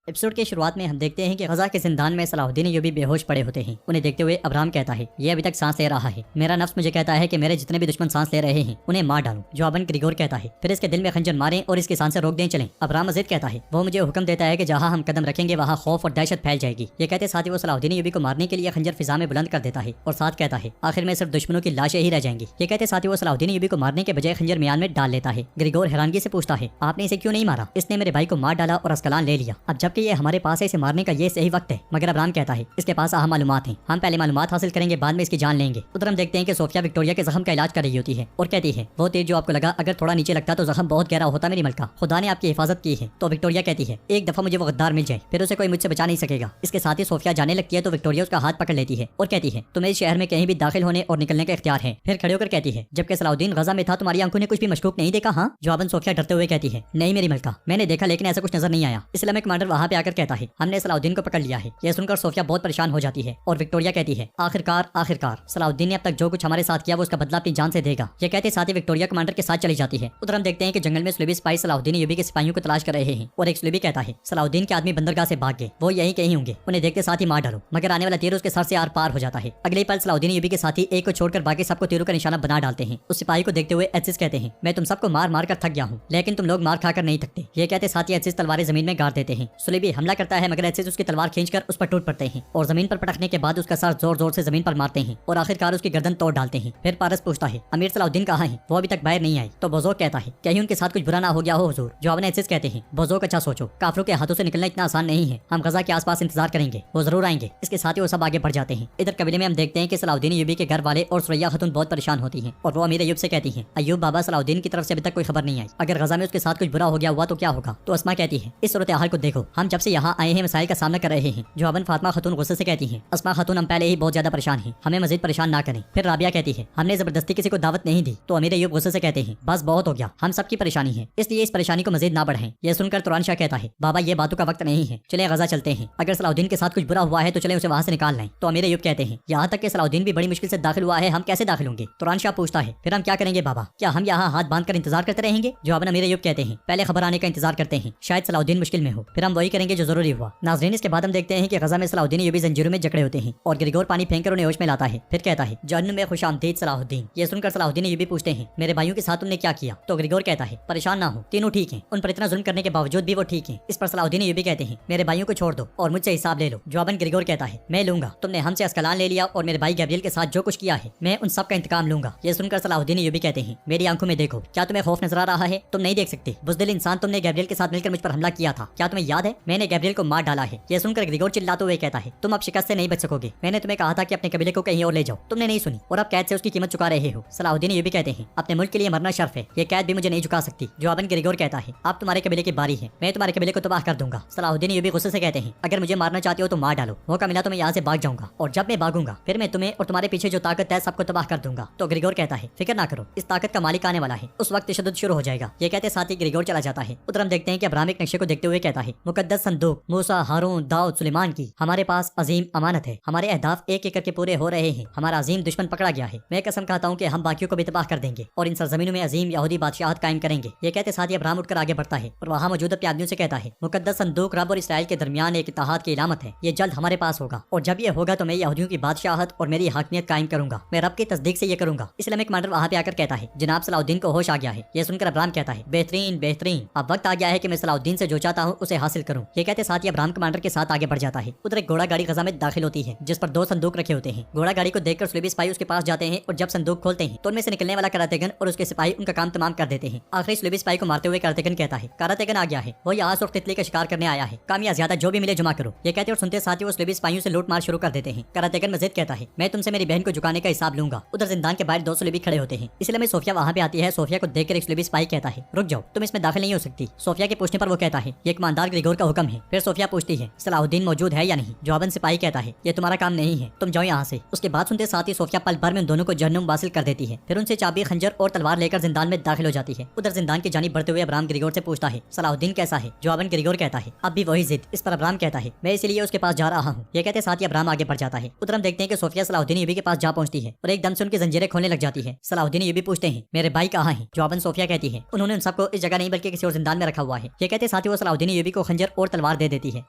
Episode की शुरुआत में हम देखते हैं कि गजा के जिंदान में सलाहुद्दीन अय्यूबी बेहोश पड़े होते हैं। उन्हें देखते हुए अब्राहम कहता है, ये अभी तक सांस ले रहा है। मेरा नफ्स मुझे कहता है कि मेरे जितने भी दुश्मन सांस ले रहे हैं उन्हें मार डालूं। जवाबन ग्रिगोर कहता है, फिर इसके दिल में खंजर मारें और इसकी सांसें रोक दें चलें। अब्राहम मजीद कहता है, वो मुझे हुक्म देता है कि जहाँ हम कदम रखेंगे वहाँ खौफ और दहशत फैल जाएगी। ये कहते साथ ही वो सलाहुद्दीन अय्यूबी को मारने के लिए खंजर फिजा में बुलंद कर देता है और साथ कहता है, आखिर में सिर्फ दुश्मनों की लाशें ही रह जाएंगी। ये कहते साथ ही वो सलाहुद्दीन अय्यूबी को मारने के बजाय खंजर म्यान में डाल लेता है। ग्रिगोर हैरानगी से पूछता है, आपने इसे क्यों नहीं मारा? इसने मेरे भाई को मार डाला और अस्कलान ले लिया। अब जबकि ये हमारे पास है, इसे मारने का ये सही वक्त है। मगर अब्राहम कहता है, इसके पास अहम मालूमात हैं, हम पहले मालूमात हासिल करेंगे, बाद में इसकी जान लेंगे। उधर हम देखते हैं कि सोफिया विक्टोरिया के जख्म का इलाज कर रही होती है और कहती है, वो तीर जो आपको लगा अगर थोड़ा नीचे लगता तो जख्म बहुत गहरा होता मेरी मलका। खुदा ने आपकी हिफाजत की है। तो विक्टोरिया कहती है, एक दफा मुझे वो गद्दार मिल जाए फिर उसे कोई मुझसे बचा नहीं सकेगा। इसके साथ ही सोफिया जाने लगती है तो विक्टोरिया उसका हाथ पकड़ लेती है और कहती है, तुम्हें इस शहर में कहीं भी दाखिल होने और निकलने का इख्तियार है। फिर खड़े होकर कहती है, जबकि सलाहुद्दीन गजा में था तुम्हारी आंखों ने कुछ भी मशकूक नहीं देखा? हाँ। जवाबन सोफिया डरते हुए कहती है, नहीं मेरी मलका, मैंने देखा लेकिन ऐसा कुछ नजर नहीं आया। इस्लामिक कमांडर वहाँ पे आकर कहता है, हमने सलाहुद्दीन को पकड़ लिया है। यह सुनकर सोफिया बहुत परेशान हो जाती है और विक्टोरिया कहती है, आखिरकार सलाहुद्दीन ने अब तक जो कुछ हमारे साथ किया वो उसका बदला अपनी जान से देगा। ये कहते साथ ही विक्टोरिया कमांडर के साथ चली जाती है। उधर हम देखते हैं कि जंगल में सुलेबी सिपाही सलाहुद्दीन अय्यूबी के सिपाहियों को तलाश कर रहे हैं और एक सुलेबी कहता है, सलाहुद्दीन के आदमी बंदरगाह से भाग गए, वो यहीं कहीं होंगे, उन्हें देखते साथ ही मार डालो। मगर आने वाला तीर उसके सर से आर पार हो जाता है। अगले पल सलाहुद्दीन अय्यूबी के साथी एक को छोड़कर बाकी सबको तीरों का निशाना बना डालते हैं। उस सिपाही को देखते हुए एसिस कहते हैं, मैं तुम सबको मार मार कर थक गया हूँ, लेकिन तुम लोग मार खाकर नहीं थकते। ये कहते साथ ही एसिस तलवारें जमीन में गाड़ देते हैं। सुलेबी हमला करता है मगर एसिस उसकी तलवार खींचकर उस पर टूट पड़ते हैं और जमीन पर पटकने के बाद उसका सर जोर जोर से जमीन पर मारते हैं और आखिरकार उसकी गर्दन तोड़ डालते हैं। फिर पारस पूछता है, अमीर सलाहुद्दीन कहाँ है? वो अभी तक बाहर नहीं आई। तो बुज़ुर्ग कहता है, कहीं उनके साथ कुछ बुरा ना हो गया हो हुजूर। जवाब एसिस कहते हैं, बुज़ुर्ग अच्छा सोचो, काफिरों के हाथों से निकलना इतना आसान नहीं है। हम गजा के आसपास इंतजार करेंगे, वो जरूर आएंगे। इसके साथ ही वो सब आगे बढ़ जाते हैं। इधर कबीले में हम देखते हैं कि सलाहुद्दीन अय्यूबी के घर वाले और सुरैया खातून बहुत परेशान होती हैं और वो अमीर अय्यूब से कहती हैं, अय्यूब बाबा सलाहुद्दीन की तरफ से अभी तक कोई खबर नहीं आई, अगर गजा में उसके साथ कुछ बुरा हो गया हुआ तो क्या होगा? तो अस्मा कहती है, इस सूरत हाल को देखो, हम जब से यहाँ आए हैं मसाइल का सामना कर रहे हैं। जवाबन फातिमा खातून गुस्से से कहती है, अस्मा खातून हम पहले ही बहुत ज्यादा परेशान हैं, हमें मजीद परेशान ना करें। फिर राबिया कहती है, हमने जबरदस्ती किसी को दावत नहीं दी। तो अमीर अय्यूब गुस्से से कहते हैं, बस बहुत हो गया, हम सबकी परेशानी है, इसलिए इस परेशानी को मजीद ना बढ़ाएं। यह सुनकर तुरान शाह कहता है, बाबा ये बातों का वक्त नहीं है, चले गजा चलते हैं, अगर सलाहुद्दीन के साथ कुछ बुरा हुआ है तो चले उसे वहाँ से निकाल लाएं। तो अमीर अय्यूब कहते हैं, यहाँ तक कि सलाहुद्दीन भी बड़ी मुश्किल से दाखिल हुआ है, हम कैसे दाखिल होंगे? तुरान शाह पूछता है, फिर हम क्या करेंगे बाबा? क्या हम यहाँ हाथ बांध कर इंतजार करते रहेंगे? जवाबन अमीर अय्यूब कहते हैं, पहले खबर आने का इंतजार करते हैं, शायद सलाहुद्दीन मुश्किल में हो, फिर हम वही करेंगे जो जरूरी हुआ। नाज़रीन, इसके बाद हम देखते हैं कि गजा में सलाहुद्दीन अय्यूबी जंजीरों में जकड़े होते हैं और ग्रिगोर पानी फेंककर उन्हें होश में लाता है। फिर कहता है, जहन्नुम में खुशामदीद सलाहुद्दीन। ये सुनकर सलाहुद्दीन अय्यूबी पूछते हैं, मेरे भाइयों के साथ तुमने क्या किया? तो ग्रिगोर कहता है, परेशान ना हो, तीनों ठीक हैं, उन पर इतना जुल्म करने के बावजूद भी वो ठीक हैं। इस पर सलाहुद्दीन अय्यूबी कहते हैं, मेरे भाइयों को छोड़ दो और मुझसे हिसाब ले लो। जवाबन ग्रिगोर कहता है, मैं लूंगा, तुमने हमसे अस्कलान ले लिया और मेरे भाई गैब्रिएल के साथ जो कुछ किया है मैं उन सब का इंतकाम लूंगा। ये सुनकर सलाहुद्दीन अय्यूबी कहते हैं, मेरी आंखों में देखो, क्या तुम्हें खौफ नजर आ रहा है? तुम नहीं देख सकते, बुज़दिल इंसान, तुमने गैब्रिएल के साथ मिलकर मुझ पर हमला किया था, क्या तुम्हें याद है? मैंने गैब्रिएल को मार डाला है। ये सुनकर ग्रिगोर चिल्लाते हुए कहता है, तुम अब शिकस्त से नहीं बच सकोगे, मैंने तुम्हें कहा था कि अपने कबीले को कहीं और ले जाओ, तुमने नहीं सुनी और अब कैद से उसकी कीमत चुका रहे हो। सलाहुद्दीन अय्यूबी कहते हैं, अपने मुल्क के लिए मरना शर्फ है, ये कैद भी मुझे नहीं चुका सकती। जवाबन ग्रिगोर कहता है, अब तुम्हारे कबीले की बारी है, मैं तुम्हारे कबीले को तबाह कर दूंगा। सलाहुद्दीन अय्यूबी गुस्से से कहते हैं, अगर मुझे मारना चाहते हो तो मार डालो, मौका मिला तो मैं यहाँ से भाग जाऊंगा और जब मैं भागूंगा फिर मैं तुम्हें और तुम्हारे पीछे जो ताकत है सबको तबाह कर दूंगा। तो ग्रिगोर कहता है, फिक्र ना करो, इस ताकत का मालिक आने वाला है, उस वक्त तशद्दुद शुरू हो जाएगा। ये कहते साथ ही ग्रिगोर चला जाता है। उधर हम देखते हैं कि अब्राहम एक नक्शे को देखते हुए कहता है, मुकद्दस संदूक मूसा, हारून, दाऊद, सुलेमान की हमारे पास अजीम अमानत है, हमारे अहदाफ एक एक करके पूरे हो रहे हैं, हमारा अजीम दुश्मन पकड़ा गया है। मैं कसम खाता हूँ कि हम बाकियों को भी तबाह कर देंगे और इन सरजमीनों में अजीम यहूदी बादशाहत कायम करेंगे। ये कहते साथ ही अब्राहम उठकर आगे बढ़ता है और वहाँ मौजूद अपने आदमियों से कहता है, मुकद्दस संदूक रब और इसराइल के दरमियान एक इत्तेहाद की इलामत है, ये जल्द हमारे पास होगा और जब ये होगा तो मैं यहूदियों की बादशाहत और मेरी हाकमियत कायम करूंगा, मैं रब की तस्दीक से ये करूंगा। इस्लामिक कमांडर वहाँ पे आकर कहता है, जनाब सलाहुद्दीन को होश आ गया है। ये सुनकर अब्राहम कहता है, बेहतरीन बेहतरीन, अब वक्त आ गया है कि मैं सलाहुद्दीन से जो चाहता हूँ उसे हासिल करूँ। ये कहते साथ ही अब्राहम कमांडर के साथ आगे बढ़ जाता है। उधर एक घोड़ा गाड़ी गजा में दाखिल होती है जिस पर 2 संदूक रखे होते हैं। घोड़ा गाड़ी को देखकर सुलेबी सिपाही उसके पास जाते हैं और जब संदूक खोलते हैं तो उनमें से निकलने वाला करातेगन और उसके सिपाही उनका काम तमाम कर देते हैं। आखिरी सुलेबी सिपाही को मारते हुए करातेगन कहता है, करातेगन आ गया है, वो यहाँ सुर्ख तितली का शिकार करने आया है, काम या ज्यादा जो भी मिले जमा करो। ये कहते और सुनते साथ ही वो सुलेबी सिपाहियों से लूट मार शुरू कर देते हैं। करातेगन मजीद कहता है, मैं तुमसे मेरी बहन को झुकाने का हिसाब लूंगा। उधर जिंदान के बाहर 2 सुलेबी खड़े होते हैं। इसलिए में सोफिया वहाँ पे आती है। सोफिया को देखकर एक सुलेबी सिपाही कहता है, रुक जाओ, तुम इसमें दाखिल नहीं हो सकती। सोफिया के पूछने पर वो कहता है, ये कमांडर ग्रिगोर का हुक्म है। फिर सोफिया पूछती है, सलाहुद्दीन मौजूद है या नहीं? जवाबन सिपाही कहता है, ये तुम्हारा काम नहीं है, तुम जाओ यहाँ से। उसके बाद सुनते साथ ही सोफिया पल भर में उन दोनों को जहन्नुम वासिल कर देती है। फिर उनसे चाबी, खंजर और तलवार लेकर जिंदान में दाखिल हो जाती है। उधर जिंदान की जानिब बढ़ते हुए अब्राहम ग्रिगोर से पूछता है, सलाहुद्दीन कैसा है? जवाबन ग्रिगोर कहता है, अब भी वही जिद। इस पर अब्राहम कहता है, मैं इसलिए उसके पास जा रहा हूँ। ये कहते साथ ही अब्राहम आगे बढ़ जाता है। उधर हम देखते हैं कि सोफिया सलाहुद्दीन अय्यूबी के पास जा पहुंचती है और एकदम से उनकी जंजीरें खोलने लग जाती है। सलाहुद्दीन अय्यूबी पूछते हैं, मेरे भाई कहाँ हैं? जवाबन सोफिया कहती है, उन्होंने उन सबको इस जगह नहीं बल्कि किसी और जिंदान में रखा हुआ है। ये कहते साथ ही वो सलाहुद्दीन अय्यूबी को खंजर और तलवार दे देती है।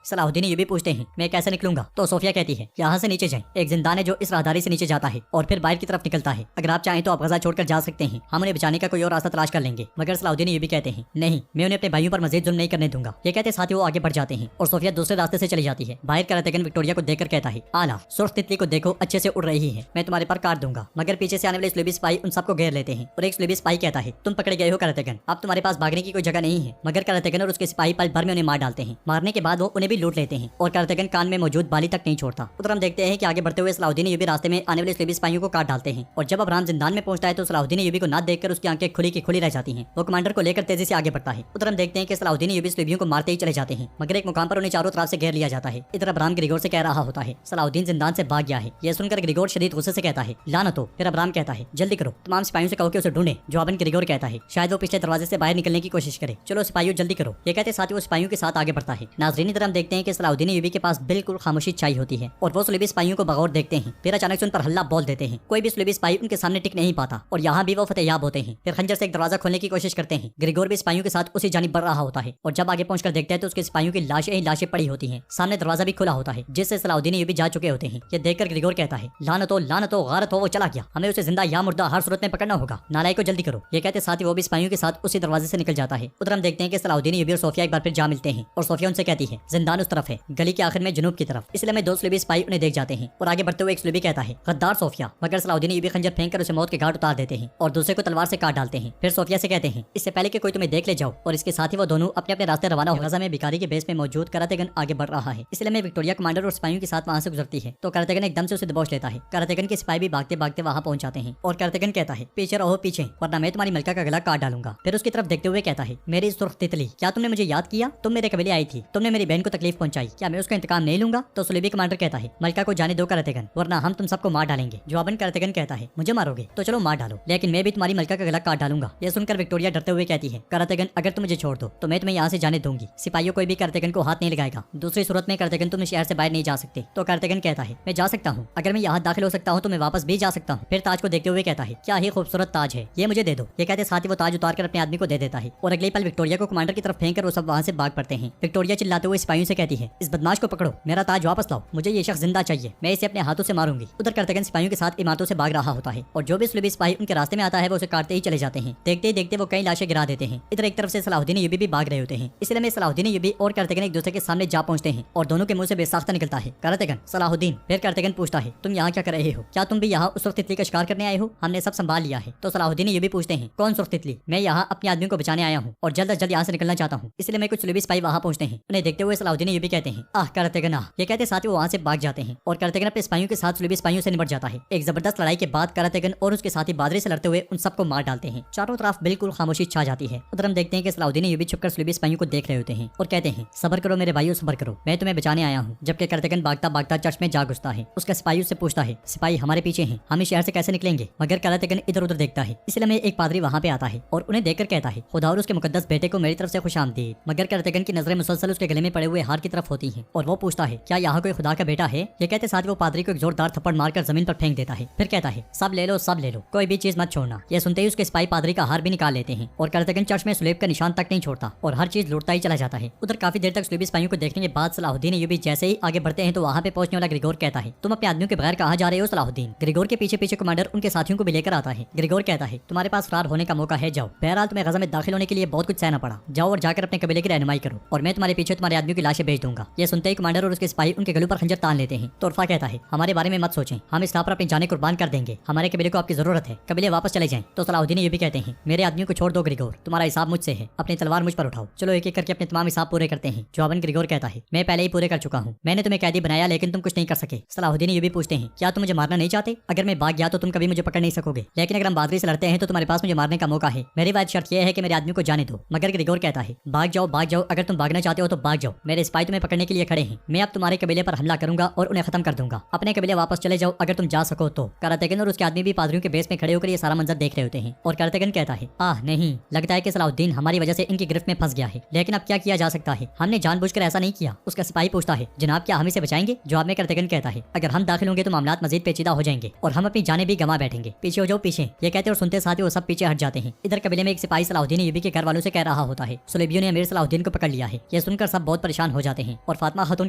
सलाहुद्दीन यूबी पूछते हैं मैं कैसे निकलूंगा? तो सोफिया कहती है यहाँ से नीचे जाएं। एक जिंदान है जो इस राहदारी से नीचे जाता है और फिर बाहर की तरफ निकलता है। अगर आप चाहें तो आप गजा छोड़कर जा सकते हैं, हम उन्हें बचाने का कोई और रास्ता तलाश कर लेंगे। मगर सलाहुद्दीन यूबी कहते हैं नहीं, मैं उन्हें अपने भाइयों पर मजीद जुल्म नहीं करने दूंगा। ये कहते साथ ही वो आगे बढ़ जाते हैं और सोफिया दूसरे रास्ते से चली जाती है। बाहर करातेगन विक्टोरिया को देखकर कहता है आला, सुर्ख तितली को देखो अच्छे से उड़ रही है, मैं तुम्हारे पर काट दूंगा। मगर पीछे से आने वाले स्लेबी सिपाही उन सबको घेर लेते हैं और एक स्लेबी सिपाही कहता है तुम पकड़े गए हो करातेगन, अब तुम्हारे पास भागने की कोई जगह नहीं है। मगर करातेगन और उसके सिपाही पल भर में उन्हें मार डालते हैं। मारने के बाद वो उन्हें भी लूट लेते हैं और करातेगन कान में मौजूद बाली तक नहीं छोड़ता। उधर हम देखते हैं कि आगे बढ़ते हुए सलाहुद्दीन यूबी रास्ते में आने वाले स्लेबी सिपाहियों को काट डालते हैं और जब अब्राहम जिंदान में पहुंचता है तो सलाहुद्दीन यूबी को ना देखकर उसकी आंखें खुली की खुली रह जाती हैं। वो कमांडर को लेकर तेजी से आगे बढ़ता है। उधर हम देखते हैं कि सलाहुद्दीन यूबी स्लेबियों को मारते ही चले जाते हैं, मगर एक मुकाम पर उन्हें चारों तरफ से घेर लिया जाता है। इधर अब्राहम ग्रिगोर से कह रहा होता है सलाहुद्दीन जिंदान से भाग गया है। यह सुनकर ग्रिगोर शदीद गुस्से से कहता है लानत हो। फिर अब्राहम कहता है जल्दी करो, तमाम सिपाहियों से कहो कि उसे ढूंढे। जवाबन ग्रिगोर कहता है शायद वो पिछले दरवाजे से बाहर निकलने की कोशिश करे, चलो सिपाहियों जल्दी करो। ये कहते साथ ही वो सिपाहियों के साथ आगे बढ़ता है। नाजरीन इधर हम देखते हैं कि सलाहुद्दीन यूबी के पास बिल्कुल खामोशी छाई होती है और वो सुलेबी सिपाहियों को बगौर देखते हैं। फिर अचानक से उन पर हल्ला बोल देते हैं। कोई भी सुलेबी सिपाही उनके सामने टिक नहीं पाता और यहाँ भी वो फतेहयाब होते हैं। फिर खंजर से एक दरवाजा खोलने की कोशिश करते हैं। ग्रिगोर भी सिपाहियों के साथ उसी जानिब बढ़ रहा होता है और जब आगे पहुंचकर देखते हैं तो उसके सिपाहियों की लाशें ही लाशें पड़ी होती हैं। सामने दरवाजा भी खुला होता है जिससे सलाहुद्दीन यूबी जा चुके होते हैं। ये देखकर ग्रिगोर कहता है लानत हो गारत हो, वो चला गया, हमें उसे जिंदा या मुर्दा हर सूरत में पकड़ना होगा। नालायक को जल्दी करो। ये कहते साथ ही वो भी सिपाहियों के साथ उसी दरवाजे से निकल जाता है। उधर हम देखते हैं कि सलाहुद्दीन यूबी और सोफिया एक बार फिर जा मिलते हैं और सोफिया उनसे कहती है जिंदान उस तरफ है, गली के आखिर में जुनूब की तरफ। इसलिए में दो स्लेबी सिपाही उन्हें देख जाते हैं और आगे बढ़ते हुए एक स्लेबी कहता है गद्दार सोफिया। मगर सलाहुद्दीन यूबी खंजर फेंक कर उसे मौत के घाट उतार देते हैं और दूसरे को तलवार से काट डालते हैं। फिर सोफिया से कहते हैं इससे पहले कि कोई तुम्हें देख ले जाओ, और इसके साथ ही वो दोनों अपने अपने रास्ते रवाना हो। गजा में भिखारी के बेस में मौजूद करातेगन आगे बढ़ रहा है। इसलिए में विक्टोरिया कमांडर और सिपाहियों के साथ वहां से गुजरती है तो करातेगन एकदम से उसे दबोच लेता है। करातेगन के सिपाही भी भागते भागते वहां पहुंच जाते हैं और करातेगन कहता है पीछे रहो पीछे, वरना मैं तुम्हारी मलका का गला काट डालूंगा। फिर उसकी तरफ देखते हुए कहता है मेरी सुर्ख तितली, क्या तुमने मुझे याद किया? तुम मेरे कबीले आई थी, तुमने मेरी बहन को तकलीफ पहुंचाई, क्या मैं उसका इंतकाम नहीं लूंगा? तो सुलेबी कमांडर कहता है मलका को जाने दो करातेगन, वरना हम तुम सबको मार डालेंगे। जवाबन करातेगन कहता है मुझे मारोगे तो चलो मार डालो, लेकिन मैं भी तुम्हारी मलका का गला काट डालूंगा। यह सुनकर विक्टोरिया डरते हुए कहती है करातेगन अगर तुम मुझे छोड़ दो तो मैं तुम्हें यहाँ से जाने दूंगी। सिपाहियों कोई भी करातेगन को हाथ नहीं लगाएगा, दूसरी सूरत में करातेगन तुम शहर से बाहर नहीं जा सकते। तो करातेगन कहता है मैं जा सकता हूँ, अगर मैं यहाँ दाखिल हो सकता हूँ तो मैं वापस भी जा सकता हूँ। फिर ताज को देखते हुए कहता है क्या ही खूबसूरत ताज है, ये मुझे दे दो। ये कहते साथ ही वो ताज उतार कर अपने आदमी को दे देता है और अगले पल विक्टोरिया को कमांडर की तरफ फेंक कर वो सब वहाँ से भाग पड़ते हैं। विक्टोरिया चिल्लाते हुए सिपाहियों से कहती है इस बदमाश को पकड़ो, मेरा ताज वापस लाओ, मुझे ये शख्स जिंदा चाहिए, मैं इसे अपने हाथों से मारूंगी। उधर करातेगन सिपाहियों के साथ इमारतों से भाग रहा होता है और जो भी सुलेबी सिपाही उनके रास्ते में आता है वो उसे काटते ही चले जाते हैं। देखते ही देखते वो कई लाशें गिरा देते हैं। इधर एक तरफ से सलाहुद्दीन यूबी भी भाग रहे होते हैं। इसलिए में सलाहुद्दीन यूबी और करातेगन एक दूसरे के सामने जा पहुंचते हैं और दोनों के मुंह से बेसाख्ता निकलता है करातेगन सलाहुद्दीन। फिर करातेगन पूछता है तुम यहाँ क्या कर रहे हो, क्या तुम भी यहाँ उस सुर्ख तितली का शिकार करने आए हो? हमने सब संभाल लिया है। तो सलाहुद्दीन यूबी पूछते हैं कौन सुर्ख तितली? मैं यहाँ अपने आदमी को बचाने आया हूँ और जल्द अज जल्द यहाँ से निकलना चाहता हूँ, इसलिए मैं कुछ सुलेबी सिपाही वहाँ पहुंचते हैं। उन्हें देखते हुए सलाहुद्दीन यूबी कहते हैं आह करातेगन आह। ये कहते साथ ही वो वहाँ से भाग जाते हैं और करातेगन अपने सिपाहियों के साथ सुलेबी सिपाहियों से निपट जाता है। एक जबरदस्त लड़ाई के बाद करातेगन और उसके साथी बादरी से लड़ते हुए उन सबको मार डालते हैं। चारों तरफ बिल्कुल खामोशी छा जाती है। उधर हम देखते हैं कि सलाहुद्दीन यूबी छुपकर सुलेबी सिपाहियों को देख रहे होते हैं और कहते हैं सब्र करो मेरे भाइयों, सब्र करो, मैं तुम्हें बचाने आया हूँ। जबकि करातेगन भागता भागता चर्च में जा घुसता है। उसका सिपाही उससे पूछता है सिपाही हमारे पीछे हैं, हम इस शहर से कैसे निकलेंगे? मगर करातेगन इधर उधर देखता है। इसलिए में एक पादरी वहाँ पे आता है और उन्हें देखकर कहता है खुदा और उसके मुकद्दस बेटे को मेरी तरफ से खुशामदीद। मगर करातेगन की नजरें मुसलसल उसके गले में पड़े हुए हार की तरफ होती हैं और वो पूछता है क्या यहाँ कोई खुदा का बेटा है? ये कहते साथ वो पादरी को एक जोरदार थप्पड़ मारकर जमीन पर फेंक देता है। फिर कहता है सब ले लो, सब ले लो, कोई भी चीज मत छोड़ना। यह सुनते ही उसके सिपाही पादरी का हार भी निकाल लेते हैं और करातेगन चर्च में सुलेब का निशान तक नहीं छोड़ता और हर चीज लूटता ही चला जाता है। उधर काफी देर तक सुलेबी सिपाहियों को देखने के बाद सलाहुद्दीन यूबी जैसे ही आगे बढ़ते हैं तो वहाँ पे पहुंचने वाला ग्रिगोर कहता है तुम अपने आदमियों के बगैर कहाँ जा रहे हो सलाहुद्दीन? ग्रिगोर के पीछे पीछे कमांडर उनके साथियों को भी लेकर आता है। ग्रिगोर कहता है तुम्हारे पास फरार होने का मौका है, जाओ, बहरहाल तुम्हें गजा में दाखिल होने के लिए बहुत कुछ सहना पड़ा, जाओ और जाकर अपने कबीले की रहनुमाई करो और मैं तुम्हारे पीछे तुम्हारे आदमियों की लाशें भेज दूंगा। ये सुनते ही कमांडर और उसके सिपाही उनके गलों पर खंजर तान लेते हैं। तोरफा कहता है हमारे बारे में मत सोचें, हम इस राह पर अपनी जानें कुर्बान कर देंगे, हमारे कबीले को आपकी जरूरत है, कबीले वापस चले जाएं। तो सलाहुद्दीन ये भी कहते हैं मेरे आदमियों को छोड़ दो ग्रिगोर, तुम्हारा हिसाब मुझसे है, अपनी तलवार मुझ पर उठाओ, चलो एक एक करके अपने तमाम हिसाब पूरे करते हैं। जवाबन ग्रिगोर कहता है मैं पहले ही पूरे कर चुका हूँ, मैंने तुम्हें कैदी बनाया लेकिन तुम कुछ नहीं कर सके। सलाहुद्दीन ये भी पूछते हैं क्या तुम मुझे मारना नहीं चाहते? अगर मैं भाग गया तो तुम कभी मुझे पकड़ नहीं सकोगे, लेकिन अगर हम बादरी से लड़ते हैं तो तुम्हारे पास मुझे मारने का मौका है। मेरी बात शर्त यह है कि मेरे आदमी को जाने दो। मगर ग्रिगोर कहता है भाग जाओ, अगर तुम भागना चाहते हो तो भाग जाओ, मेरे सिपाही तुम्हें पकड़ने के लिए खड़े हैं, मैं अब तुम्हारे कबीले पर हमला करूंगा और उन्हें खत्म कर दूंगा, अपने कबीले वापस चले जाओ अगर तुम जा सको तो। करातेगन और उसके आदमी भी पादरियों के बेस में खड़े होकर ये सारा मंजर देख रहे होते हैं और करातेगन कहता है आह नहीं, लगता है कि सलाहुद्दीन हमारी वजह से इनकी गिरफ्त में फंस गया है, लेकिन अब क्या किया जा सकता है, हमने जानबूझकर ऐसा नहीं किया। उसका सिपाही पूछता है जनाब क्या हम इसे बचाएंगे? जवाब में करातेगन कहता है अगर हम दाखिल होंगे तो मामलात मजीद पेचीदा हो जाएंगे और हम अपनी जानें भी गंवा बैठेंगे, पीछे हो जाओ पीछे। ये कहते और सुनते साथ ही वो सब पीछे हट जाते हैं। इधर कबीले में एक सिपाही सलाहुद्दीन यूबी के घर वालों से कह रहा होता है सुलेबियों ने अमीर सलाहुद्दीन को पकड़ लिया है, ये सुनकर सब बहुत परेशान हो जाते हैं और फातिमा खातून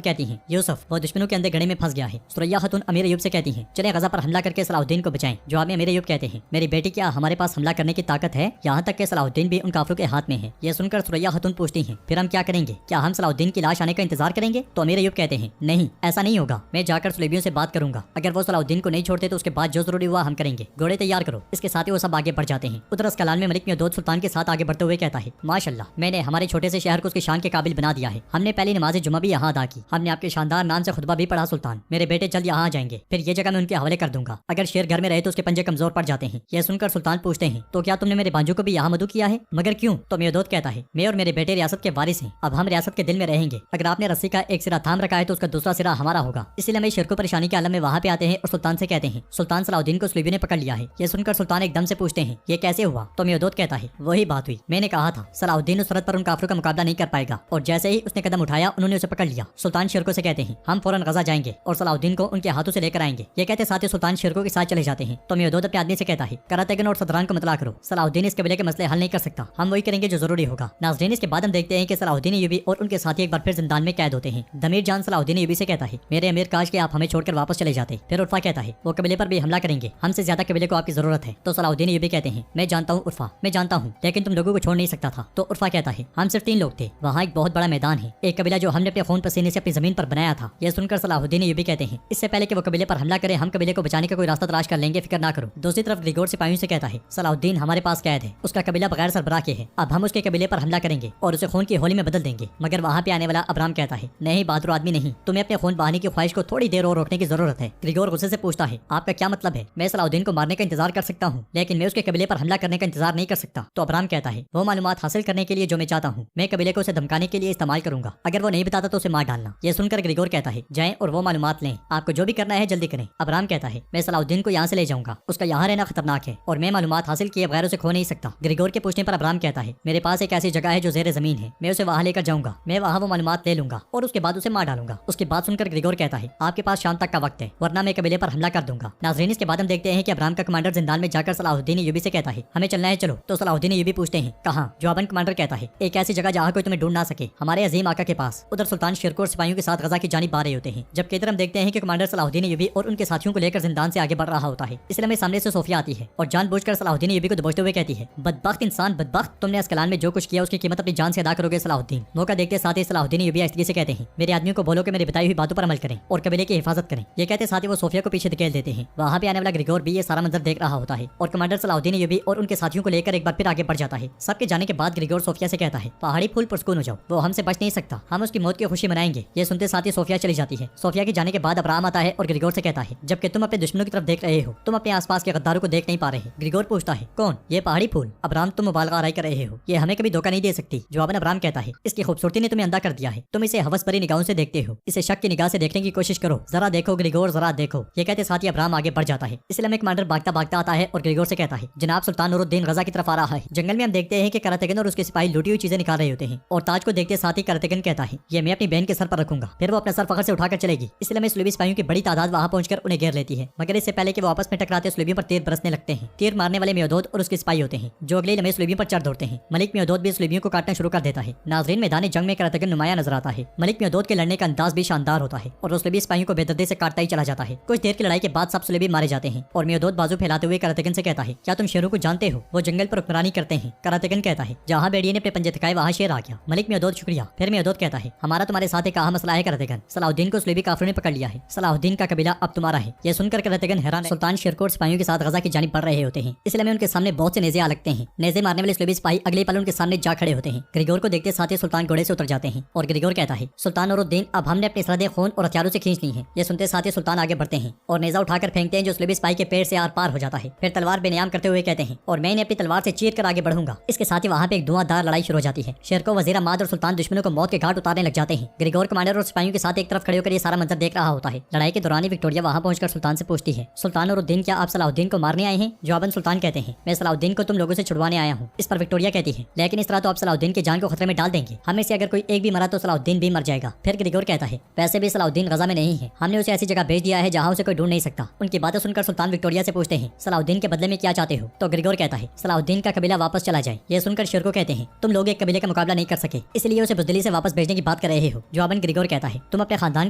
कहती हैं, यूसुफ वो दुश्मनों के अंदर गड़े में फंस गया है। सुरैया खातून अमीर अय्यूब से कहती हैं, चले गजा पर हमला करके सलाहुद्दीन को बचाएं। जवाब में अमीर अय्यूब कहते हैं, मेरी बेटी, क्या हमारे पास हमला करने की ताकत है? यहाँ तक कि सलाहुद्दीन भी उन काफिरों के हाथ में है। ये सुनकर सुरैया खातून पूछती हैं, फिर हम क्या करेंगे? क्या हम सलाहुद्दीन की लाश आने का इंतजार करेंगे? तो अमीर अय्यूब कहते हैं, नहीं, ऐसा नहीं होगा। मैं जाकर सुलेबियों से बात करूंगा। अगर वो सलाहुद्दीन को नहीं छोड़ते तो उसके बाद जो जरूरी हुआ हम करेंगे। घोड़े तैयार करो। इसके साथ ही वो सब आगे बढ़ जाते हैं। उधर अस्कलान में मलिक मियादौद सुल्तान के साथ आगे बढ़ते हुए कहता है, माशाल्लाह, मैंने हमारे छोटे से शहर को उसकी शान के काबिल बना दिया है। हमने पहली नमाज जुमा भी यहाँ अदा की। हमने आपके शानदार नाम से खुतबा भी पढ़ा। सुल्तान, मेरे बेटे जल्द यहाँ आ जाएंगे, फिर ये जगह मैं उनके हवाले कर दूंगा। अगर शेर घर में रहे तो उसके पंजे कमजोर पड़ जाते हैं। यह सुनकर सुल्तान पूछते हैं, तो क्या तुमने मेरे बांजू को भी यहाँ मदू किया है? मगर क्यों? तो मियादौद कहता है, मैं और मेरे बेटे रियासत के वारिस हैं। अब हम रियासत के दिल में रहेंगे। अगर आपने रस्सी का एक सिरा थाम रखा है तो उसका दूसरा सिरा हमारा होगा। इसलिए हम शेर को परेशानी के आलम में वहाँ पे आते हैं और सुल्तान से कहते हैं, सुल्तान, सलाहुद्दीन को सुलेबियों ने पकड़ लिया है। ये सुनकर सुल्तान एकदम से पूछते हैं, ये कैसे हुआ? तो मियादौद कहता है, वही बात हुई, मैंने कहा था सलाहुद्दीन उस सरहद पर उन काफिरों का मुकाबला नहीं कर पाएगा। और जैसे ही उसने कदम उठाया उन्होंने उसे पकड़ लिया। सुल्तान शेरको से कहते हैं, हम फौरन गजा जाएंगे और सलाहुद्दीन को उनके हाथों से लेकर आएंगे। ये कहते साथ ही सुल्तान शेरको के साथ चले जाते हैं। तो मियादौद अपने आदमी से कहता है, करातेगन और सदरान को मतला करो। सलाहुद्दीन इस कबीले के मसले हल नहीं कर सकता, हम वही करेंगे जो जरूरी होगा। नाज़रीन, इसके बाद हम देखते हैं कि सलाहुद्दीन अय्यूबी और उनके साथी एक बार फिर जिंदान में कैद होते हैं। दमीर जान सलाहुद्दीन अय्यूबी से कहता है, मेरे अमीर, काश के आप हमें छोड़कर वापस चले जाते। फिर उर्फा कहता है, वो कबीले पर भी हमला करेंगे, हमसे ज्यादा कबीले को आपकी जरूरत है। तो सलाहुद्दीन अय्यूबी कहते हैं, मैं जानता हूँ उर्फा, मैं जानता हूँ, लेकिन तुम लोगों को छोड़ नहीं सकता था। तो उर्फा कहता है, हम सिर्फ 3 लोग थे, वहाँ एक बहुत बड़ा मैदान है, एक कबीला जो हमने अपने खून पसीने से अपनी जमीन पर बनाया था। यह सुनकर सलाहुद्दीन अय्यूबी कहते हैं, इससे पहले कि वो कबीले पर हमला करे हम कबीले को बचाने का कोई रास्ता तलाश कर लेंगे, फिक्र ना करो। दूसरी तरफ ग्रिगोर सिपाहियों से कहता है, सलाहुद्दीन हमारे पास कैद है, उसका कबीला बगैर सरबराह के है। अब हम उसके कबीले पर हमला करेंगे और उसे खून की होली में बदल देंगे। मगर वहाँ पे आने वाला अबराम कहता है, नहीं बहादुर आदमी नहीं, तुम्हें अपने खून बहाने की ख्वाहिश को थोड़ी देर और रोकने की जरूरत है। ग्रिगोर गुस्से से पूछता है, आपका क्या मतलब है? मैं सलाहुद्दीन को मारने का इंतजार कर सकता हूँ, लेकिन मैं उसके कबीले पर हमला करने का इंतजार नहीं कर सकता। तो अबराम कहता है, वो मालूमात हासिल करने के लिए जो मैं चाहता हूँ मैं कबीले को उसे धमकाने के लिए इस्तेमाल करूंगा। अगर वो नहीं बताता तो उसे मार डालना। ये सुनकर ग्रिगोर कहता है, जाएं और वो मालूमात लें, आपको जो भी करना है जल्दी करें। अबराम कहता है, मैं सलाहुद्दीन को यहाँ से ले जाऊंगा, उसका यहाँ रहना खतरनाक है और मैं मालूमात हासिल किए बगैर उसे खो नहीं सकता। ग्रिगोर के पूछने पर अबराम कहता है, मेरे पास एक ऐसी जगह है जो ज़ेरे ज़मीन है, मैं उसे वहाँ लेकर जाऊंगा, मैं वहाँ वो मालूमात ले लूंगा और उसके बाद उसे मार डालूंगा। उसकी बात सुनकर ग्रिगोर कहता है, आपके पास शाम तक का वक्त है, वरना मैं कबीले पर हमला कर दूंगा। नाज़रीन, इसके बाद हम देखते हैं कि अबराम का कमांडर जिंदान में जाकर सलाहुद्दीन अय्यूबी से कहता है, हमें चलना है, चलो। तो सलाहुद्दीन अय्यूबी पूछते हैं, कहाँ? जवाबन कमांडर कहता है, एक ऐसी जगह जहाँ कोई तुम्हें ढूंढ ना सके, हमारे अजीम आका के पास। उधर सुल्तान शेरको और सिपाहियों के साथ गजा की जानिब आ रहे होते हैं। जबकि इधर हम देखते हैं कि कमांडर सलाहुद्दीन अय्यूबी और उनके साथियों को लेकर जिंदान से आगे बढ़ रहा होता है। इसलिए हमें सामने से सोफिया आती है और जानबूझकर सलाहुद्दीन अय्यूबी को दबोचते हुए कहती है, बदबख्त इंसान, बदबख्त, तुमने अस्कलान में जो कुछ किया उसकी कीमत अपनी जान से अदा करोगे सलाहुद्दीन। मौका देखते साथ ही सलाहुद्दीन अय्यूबी आहिस्तगी से कहते हैं, मेरे आदमियों को बोलो कि मेरी बताई हुई बातों पर अमल करें और कबीले की हिफाजत करें। ये कहते साथ ही वो सोफिया को पीछे धकेल देते हैं। वहाँ पे आने वाला ग्रिगोर भी ये सारा मंजर देख रहा होता है और कमांडर सलाहुद्दीन अय्यूबी और उनके साथियों को लेकर एक बार फिर आगे बढ़ जाता है। सबके जाने के बाद ग्रिगोर सोफिया से कहता है, पहाड़ी फूल पुरस्कून हो जाओ, वो हमसे बच नहीं सकता, हम उसकी मौत की खुशी मनाएंगे। ये सुनते साथ ही सोफिया चली जाती है। सोफिया के जाने के बाद अबराम आता है और ग्रिगोर से कहता है, जबकि तुम अपने दुश्मनों की तरफ देख रहे हो, तुम अपने आसपास के गद्दारों को देख नहीं पा रहे। ग्रिगोर पूछता है, कौन? ये पहाड़ी फूल? अबराम, तुम मुबालगा आराई कर रहे हो, ये हमें कभी धोखा नहीं दे सकती। जवाबन अबराम कहता है, इसकी खूबसूरती ने तुम्हें अंधा कर दिया है, तुम इसे हवस भरी निगाहों से देखते हो, इसे शक की निगाह से देखने की कोशिश करो, जरा देखो ग्रिगोर, जरा देखो। ये कहते साथ ही अबराम आगे बढ़ जाता है। इसलिए हमें कमांडर भागता भागता आता है और ग्रिगोर से कहता है, जनाब सुल्तान नूरुद्दीन गजा की तरफ आ रहा है। जंगल में हम देखते हैं कि करातेगन और उसके सिपाही लूटी हुई चीजें निकाल रहे होते हैं और ताज को देखते साथ ही करातेगन कहता है, ये मैं अपनी बहन के सर पर रखूंगा, फिर वो अपना सर फखर से उठाकर चलेगी। इसलिए हमें सुलेबी सिपाहियों की बड़ी तादाद वहां पहुंचकर उन्हें घेर लेती है। मगर इससे पहले कि वो आपस में टकराते सुलेबियों पर तीर बरसने लगते हैं। तीर मारने वाले मियादौद और उसके सिपाही होते हैं जो अगले लम्हे सुलेबियों पर चढ़ दौड़ते हैं। मलिक मियादौद भी सुलेबियों को काटना शुरू कर देता है। नाज़रीन, मैदान जंग में करातेगन नुमाया नजर आता है। मलिक मियादौद के लड़ने का अंदाज भी शानदार होता है और सुलेबी सिपाहियों को बेदर्दी से काटता ही चला जाता है। कुछ देर की लड़ाई के बाद सब सुलेबी मारे जाते हैं और मियादौद बाजू फैलाते हुए करातेगन से कहता है, क्या तुम शेरों को जानते हो? वो जंगल पर हुक्मरानी करते हैं। करातेगन कहता है, जहाँ भेड़िए ने अपने पंजे थकाए वहाँ शेर आ गया। मलिक मियादौद, शुक्रिया। फिर मियादौद कहता है, हमारा तुम्हारे साथ एक अहम मसला है करातेगन, सलाहुद्दीन को सुलेबी काफिरों ने पकड़ लिया है, सलाहुद्दीन का कबीला अब तुम्हारा है। यह सुनकर करातेगन हैरान। सुल्तान शेरको और सिपाहियों के साथ गजा की जानिब बढ़ रहे होते हैं। इसलिए हमें उनके सामने बहुत से नेज़े आ लगते हैं। नेज़े मारने वाले सुलेबी सिपाही अगले पल उनके सामने जा खड़े होते हैं। ग्रिगोर को देखते साथ ही सुल्तान घोड़े से उतर जाते हैं और ग्रिगोर कहता है, सुल्तान नूरुद्दीन, अब हमने अपनी सरहदें खून और हथियारों से खींच ली हैं। ये सुनते साथ ही सुल्तान आगे बढ़ते हैं और नेज़ा उठाकर फेंकते हैं जो सुलेबी सिपाही के पेड़ से आर पार हो जाता है। फिर तलवार बेनियाम करते हुए कहते हैं, और मैं इन्हें अपनी तलवार से चीर कर आगे बढ़ूंगा। इसके साथ ही वहाँ पे एक धुआंधार लड़ाई शुरू हो जाती है। शेरको, वजीर अहमद और सुल्तान दुश्मनों को मौत के घाट उतारने लग जाते हैं। ग्रिगोर कमांडर और सिपाहियों के साथ एक तरफ खड़े होकर ये सारा मंजर देख रहा होता है। लड़ाई के दौरान ही विक्टोरिया वहाँ पहुंचकर सुल्तान से पूछती है, सुल्तान नूरुद्दीन, क्या आप सलाहुद्दीन को मारने आए हैं? जवाबन सुल्तान कहते हैं, मैं सलाहुद्दीन को तुम लोगों से छुड़वाने आया हूँ। इस पर विक्टोरिया कहती है, लेकिन इस तरह तो आप सलाहुद्दीन की जान को खतरे में डाल देंगे, हमें से अगर कोई एक भी मरा तो सलाहुद्दीन भी मर जाएगा। फिर ग्रिगोर कहता है, वैसे भी सलाहुद्दीन गजा में नहीं है, हमने उसे ऐसी जगह भेज दिया है जहाँ उसे कोई ढूंढ नहीं सकता। उनकी बातें सुनकर सुल्तान विक्टोरिया से पूछते हैं, सलाहुद्दीन के बदले में क्या चाहते हो? तो ग्रिगोर कहता है, सलाहुद्दीन का कबीला वापस चला जाए। यह सुनकर शेरको कहते हैं, तुम लोग एक कबीले का मुकाबला नहीं कर सके, इसलिए लिए उसे बुजदिली से वापस भेजने की बात कर रहे हो। जवाबन ग्रिगोर कहता है, तुम अपने खानदान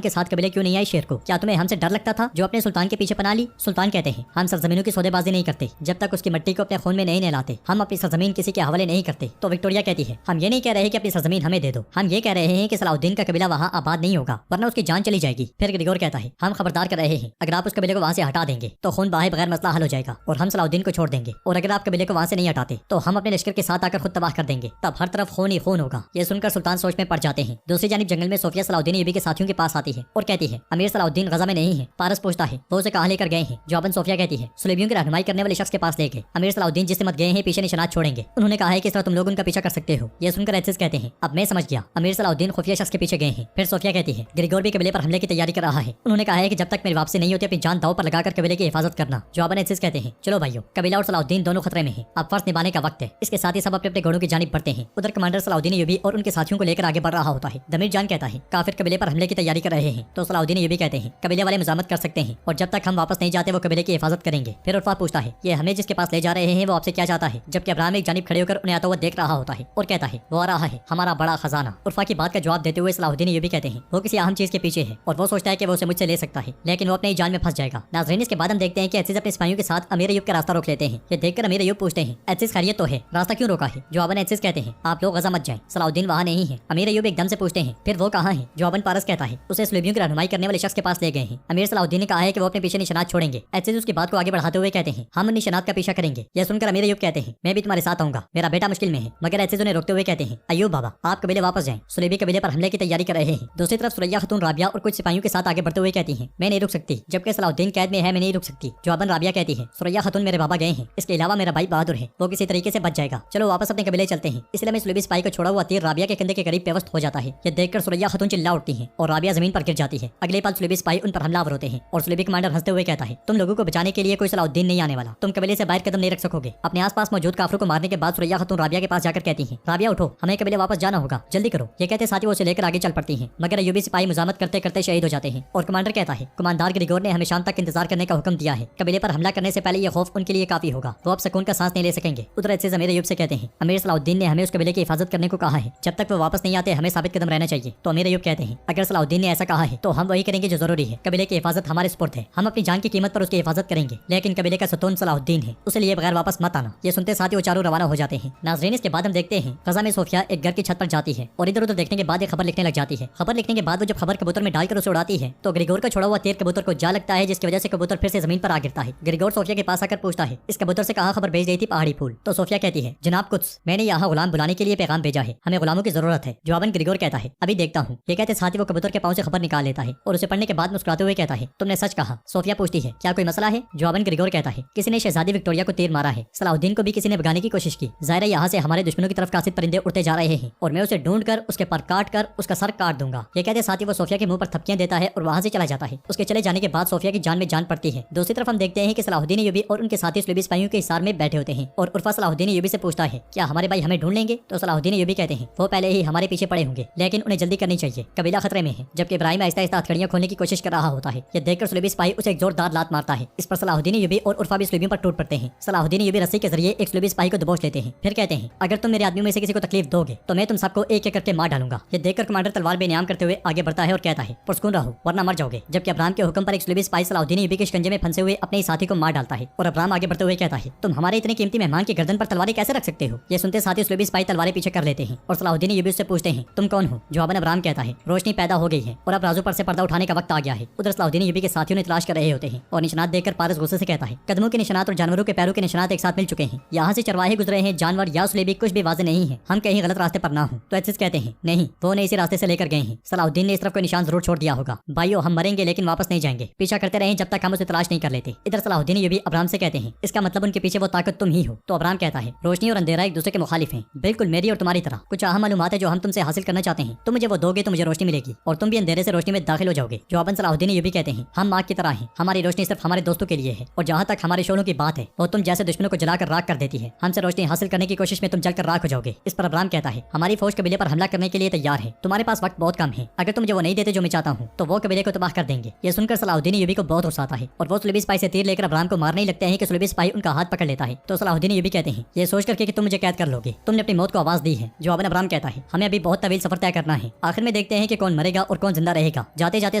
के साथ कबीले क्यों नहीं आए शेर को? क्या तुम्हें हमसे डर लगता था जो अपने सुल्तान के पीछे पना ली? सुल्तान कहते हैं, हम सरजमीनों की सौदेबाजी नहीं करते जब तक उसकी मिट्टी को अपने खून में नहीं नहलाते। हम अपनी सरजमीन किसी के हवाले नहीं करते। तो विक्टोरिया कहती है, हम ये नहीं कह रहे कि अपनी सरजमीन हमें दे दो, हम ये कह रहे हैं कि सलाउद्दीन का कबीला वहाँ आबाद नहीं होगा वरना उसकी जान चली जाएगी। फिर ग्रिगोर कहता है, हम खबरदार कर रहे हैं, अगर आप उस कबीले को वहाँ से हटा देंगे तो खून बहाए बगैर मसला हल हो जाएगा और हम सलाउद्दीन को छोड़ देंगे, और अगर आप कबीले को वहाँ से नहीं हटाते तो हम अपने लश्कर के साथ आकर खुद तबाह कर देंगे। तब हर तरफ खून ही खून होगा। ये सुनकर सुल्तान सोच में पड़ जाते हैं। दूसरी जानिब जंगल में सोफिया सलाउद्दीन यूबी के साथियों के पास आती है और कहती है, अमीर सलाउद्दीन गजा में नहीं है। पारस पूछता है, वो उसे कहाँ लेकर गए हैं? जवाबन सोफिया कहती है, सुलेबियों की रहनुमाई करने वाले शख्स के पास ले गए। अमीर सलाउद्दीन जिससे मत गए हैं पीछे निशानात छोड़ेंगे। उन्होंने कहा है कि इस तरह तुम लोग उनका पीछा कर सकते हो। ये सुनकर एथिस कहते हैं, अब मैं समझ गया, अमीर सलाउद्दीन खुफिया शख्स के पीछे गए हैं। फिर सोफिया कहती है, ग्रिगोर भी कबीले पर हमले की तैयारी कर रहा है। उन्होंने कहा है कि जब तक मेरी वापसी नहीं होती अपनी जान दांव पर लगाकर कबीले की हिफाजत करना। जवाबन एथिस कहते हैं, चलो भाइयों, कबीला और सलाउद्दीन दोनों खतरे में हैं, अब फर्ज निभाने का वक्त है। इसके साथ ही सब अपने अपने घोड़ों की जानिब बढ़ते हैं। उधर कमांडर सलाउद्दीन यूबी और उनके साथियों को लेकर आगे बढ़ रहा होता है। दमीर जान कहता है, काफिर कबीले पर हमले की तैयारी कर रहे हैं। तो सलाउद्दीन यूबी कहते हैं, कबीले वाले मजामत कर सकते हैं और जब तक हम वापस नहीं जाते वो कबीले की हिफाजत करेंगे। फिर उर्फा पूछता है, ये हमें जिसके पास ले जा रहे हैं वो आपसे क्या चाहता है? जबकि अब्राहम एक जानिब खड़े होकर उन्हें आता हुआ देख रहा होता है और कहता है, वो आ रहा है हमारा बड़ा खजाना। उर्फा की बात का जवाब देते हुए सलाउद्दीन यूबी कहते हैं, वो किसी अहम चीज के पीछे है और वो सोचता है कि वो उसे मुझसे ले सकता है, लेकिन वो अपनी जान में फंस जाएगा। नाज़रीन, इसके बाद हम देखते हैं कि एथिस अपने सिपाहियों के साथ अमीर अय्यूब का रास्ता रोक लेते हैं। ये देखकर अमीर अय्यूब पूछते हैं, एथिस खैरियत तो है, रास्ता क्यों रोका है? जवाबन एथिस कहते हैं, आप लोग गजा मत जाएं, सलाउद्दीन वहाँ नहीं है। अमीर अय्यूब एकदम से पूछते हैं, फिर वो कहाँ है? जवाबन पारस कहता है, उसे सुलेबियों की रहनुमाई करने वाले शख्स के पास ले गए हैं। अमीर सलाउद्दीन ने कहा है कि वो अपने पीछे निशानात छोड़ेंगे। एथिस उसकी बात को आगे बढ़ाते हुए कहते हैं, हम निशानात का पीछा करेंगे। यह सुनकर अमीर अय्यूब कहते हैं, मैं भी तुम्हारे साथ आऊंगा, मेरा बेटा मुश्किल में है। मगर एथिस उन्हें रोकते हुए कहते हैं, अय्यूब बाबा, आप कबीले वापस जाएं, सुलेबी कबीले पर हमले की तैयारी कर रहे हैं। दूसरी तरफ सुरैया खातून राबिया और कुछ सिपाहियों के साथ आगे बढ़ते हुए कहती हैं, मैं नहीं रुक सकती, जबकि सलाउद्दीन कैद में है, मैं नहीं रुक सकती। जवाबन राबिया कहती है, सुरैया खातून मेरे बाबा गए हैं, इसके अलावा मेरा भाई बहादुर है, वो किसी तरीके से बच जाएगा, चलो वापस अपने कबीले चलते हैं। इसलिए मैं सुलेबी सिपाही को छोड़ा हुआ तीर राबिया के कंधे के करीब पेवस्त हो जाता है। यह देखकर सुरैया खातून चिल्ला उठती है और राबिया जमीन पर गिर जाती है। अगले पल सुलेबी सिपाही उन पर हमलावर होते हैं और सुलेबी कमांडर हंसते हुए कहता है, तुम लोगों को बचाने के लिए कोई सलाउद्दीन नहीं आने वाला, तुम कबीले से बाहर कदम नहीं रख सकोगे। अपने आसपास मौजूद काफिरों को मारने के बाद सुरैया खातून राबिया के पास जाकर कहती है, राबिया उठो, हमें कबीले वापस जाना होगा, जल्दी करो। ये कहते साथ ही वो उसे लेकर आगे चल पड़ती हैं। मगर अय्यूबी सिपाही मुजामत करते करते शहीद हो जाते हैं और कमांडर कहता है, कमांडर ग्रिगोर ने हमें शाम तक इंतजार करने का हुक्म दिया है, कबीले पर हमला करने से पहले ये खौफ उनके लिए काफी होगा, वो अब सुकून का सांस नहीं ले सकेंगे। उधर एथिस अमीर अय्यूब से कहते हैं, अमीर सलाउद्दीन ने हमें उस कबीले की हिफाजत करने को कहा है, जब तक वो वापस नहीं आते हमें साबित कदम रहना चाहिए। तो अमीर अय्यूब कहते हैं, अगर सलाउद्दीन ने ऐसा कहा है तो हम वही करेंगे जो जरूरी है, कबीले की हिफाजत हमारे सुपुर्द है, हम अपनी जान की कीमत पर उसकी हिफाजत करेंगे, लेकिन कबीले का सतून सलाउद्दीन है, उसे लिए बगैर वापस मत आना। ये सुनते साथ ही वो चारों रवाना हो जाते हैं। नाज़रीन, इसके बाद हम देखते हैं गजा में सोफिया एक घर की छत पर जाती है और इधर उधर देखने के बाद एक खबर लिखने लग जाती है। खबर लिखने के बाद वो जब खबर कबूतर में डालकर उसे उड़ाती है तो ग्रिगोर का छोड़ा हुआ तीर कबूतर को जा लगता है, जिसकी वजह से कबूतर फिर से जमीन पर आ गिरता है। ग्रिगोर सोफिया के पास आकर पूछता है, इस कबूतर से कहाँ खबर भेज रही थी पहाड़ी फूल? तो सोफिया कहती है, जनाब कुछ, मैंने यहाँ गुलाम बुलाने के लिए पैगाम भेजा है, हमें गुलामों की जरूरत है। जवाबन ग्रिगोर कहता है, अभी देखता हूँ। ये कहते साथ ही वो कबूतर के पाँव से खबर निकाल लेता है और उसे पढ़ने के बाद मुस्कुराते हुए कहता है, तुमने सच कहा। सोफिया पूछती है, क्या कोई मसला है? जवाबन ग्रिगोर कहता है, किसी ने शहजादी विक्टोरिया को तीर मारा है, सलाउद्दीन को भी किसी ने भगाने की कोशिश की, ज़ाहिर यहाँ से हमारे दुश्मनों की तरफ कासिद परिंदे उड़ते जा रहे हैं और मैं उसे ढूंढ कर उसके पर काट कर उसका सर काट दूंगा। ये कहते साथ ही वो सोफिया के मुंह पर थपकियां देता है और वहाँ से चला जाता है। उसके चले जाने के बाद सोफिया की जान में जान पड़ती है। दूसरी तरफ हम देखते हैं कि सलाहुद्दीन अय्यूबी और उनके साथी सुलेबी सिपाहियों के हिसार में बैठे होते हैं और उर्फा सलाहुद्दीन अय्यूबी से पूछता है, क्या हमारे भाई हमें ढूंढ लेंगे? तो सलाहुद्दीन अय्यूबी कहते हैं, वो पहले ही हमारे पीछे पड़े होंगे, लेकिन उन्हें जल्दी करनी चाहिए, कबीला खतरे में है। जबकि इब्राहिम आहिस्ता आहिस्ता हथकड़ियां खोलने की कोशिश कर रहा होता है। यह देखकर सुलेबी सिपाही उसे एक जोरदार लात मारता है। इस पर सलाहुद्दीन अय्यूबी और उर्फा भी सुलेबियों पर टूट पड़ते हैं। सलाहुद्दीन अय्यूबी रस्सी के जरिए एक सुलेबी सिपाही को दबोच लेते हैं। फिर कहते हैं, अगर तुम मेरे आदमियों में से किसी को तकलीफ दोगे तो मैं तुम सबको एक एक करके मार डालूंगा। ये देखकर कमांडर तलवार बेनियाम करते हुए आगे बढ़ता है और कहता है, पुरस्कून रहो वरना मर जाओगे। जबकि अब्राहम के हुक्म पर एक सुलेबी सिपाही सलाहुद्दीन अय्यूबी के शिकंजे में फंसे हुए अपने ही साथी को मार डालता है और अब्राहम आगे बढ़ते हुए कहता है, तुम हमारे इतने कीमती मेहमान की गर्दन पर तलवारें कैसे रख सकते हो? ये सुनते साथी सुलेबी सिपाही तलवारें पीछे कर लेते हैं और सलाहुद्दीन अय्यूबी उससे पूछते हैं, तुम कौन हो? जवाबन अब्राहम कहता है, रोशनी पैदा हो गई है और अब राजू पर से पर्दा उठाने का वक्त आ गया है। उधर सलाहुद्दीन अय्यूबी के साथियों ने तलाश कर रहे होते हैं और निशानात देखकर पारस गुस्से से कहता है, कदमों के निशानात और जानवरों के पैरों के निशानात एक साथ मिल चुके हैं, यहाँ से चरवाहे गुजरे हैं, जानवर या सुलेबी कुछ भी वाज़ेह नहीं है, हम कहीं गलत रास्ते पर ना हो। तो एथिस कहते हैं, नहीं, वो ने इसी रास्ते से लेकर गए हैं, सलाहुद्दीन ने इस तरफ कोई निशान जरूर छोड़ दिया होगा। भाइयों, हम मरेंगे लेकिन वापस नहीं जाएंगे, पीछा करते रहें जब तक हम उसे तलाश नहीं कर लेते। इधर सलाहुद्दीन अय्यूबी अब्राहम से कहते हैं, इसका मतलब उनके पीछे वो ताकत तुम ही हो। तो अब्राहम कहता है, रोशनी और अंधेरा एक दूसरे के मुखालिफ हैं, बिल्कुल मेरी और तुम्हारी तरह। कुछ अहम मालूमात है जो हम तुमसे हासिल करना चाहते हैं, तुम मुझे वो दोगे तो मुझे रोशनी मिलेगी और तुम भी अंधेरे से रोशनी में दाखिल हो जाओगे। जवाबन सलाहुद्दीन अय्यूबी कहते हैं, हम आग की तरह हैं, हमारी रोशनी सिर्फ हमारे दोस्तों के लिए है और जहाँ तक हमारे शोलों की बात है वो तुम जैसे दुश्मनों को जलाकर राख कर देती है, हमसे रोशनी हासिल करने की कोशिश में तुम जलकर राख हो जाओगे। इस पर अब्राहम कहता है, हमारी फौज कबीले पर हमला करने के लिए तैयार है, तुम्हारे पास वक्त बहुत कम है, अगर तुम मुझे वो नहीं देते जो मैं चाहता हूँ तो वो कबीले को तबाह कर देंगे। ये सुनकर सलाहुद्दीन अय्यूबी को बहुत गुस्सा आता है और वो सुलेबी सिपाही से तीर लेकर अब्राहम को मारने ही लगते हैं कि सुलेबी सिपाही उनका हाथ पकड़ लेता है। तो सलाहुद्दीन अय्यूबी कहते हैं, ये सोच करके कि तुम मुझे कैद कर लोगे, तुमने अपनी मौत को आवाज दी है। जवाबन अब्राहम कहता है, है, हमें अभी बहुत तवील सफर तय करना है। आखिर में देखते हैं कि कौन मरेगा और कौन जिंदा रहेगा। जाते जाते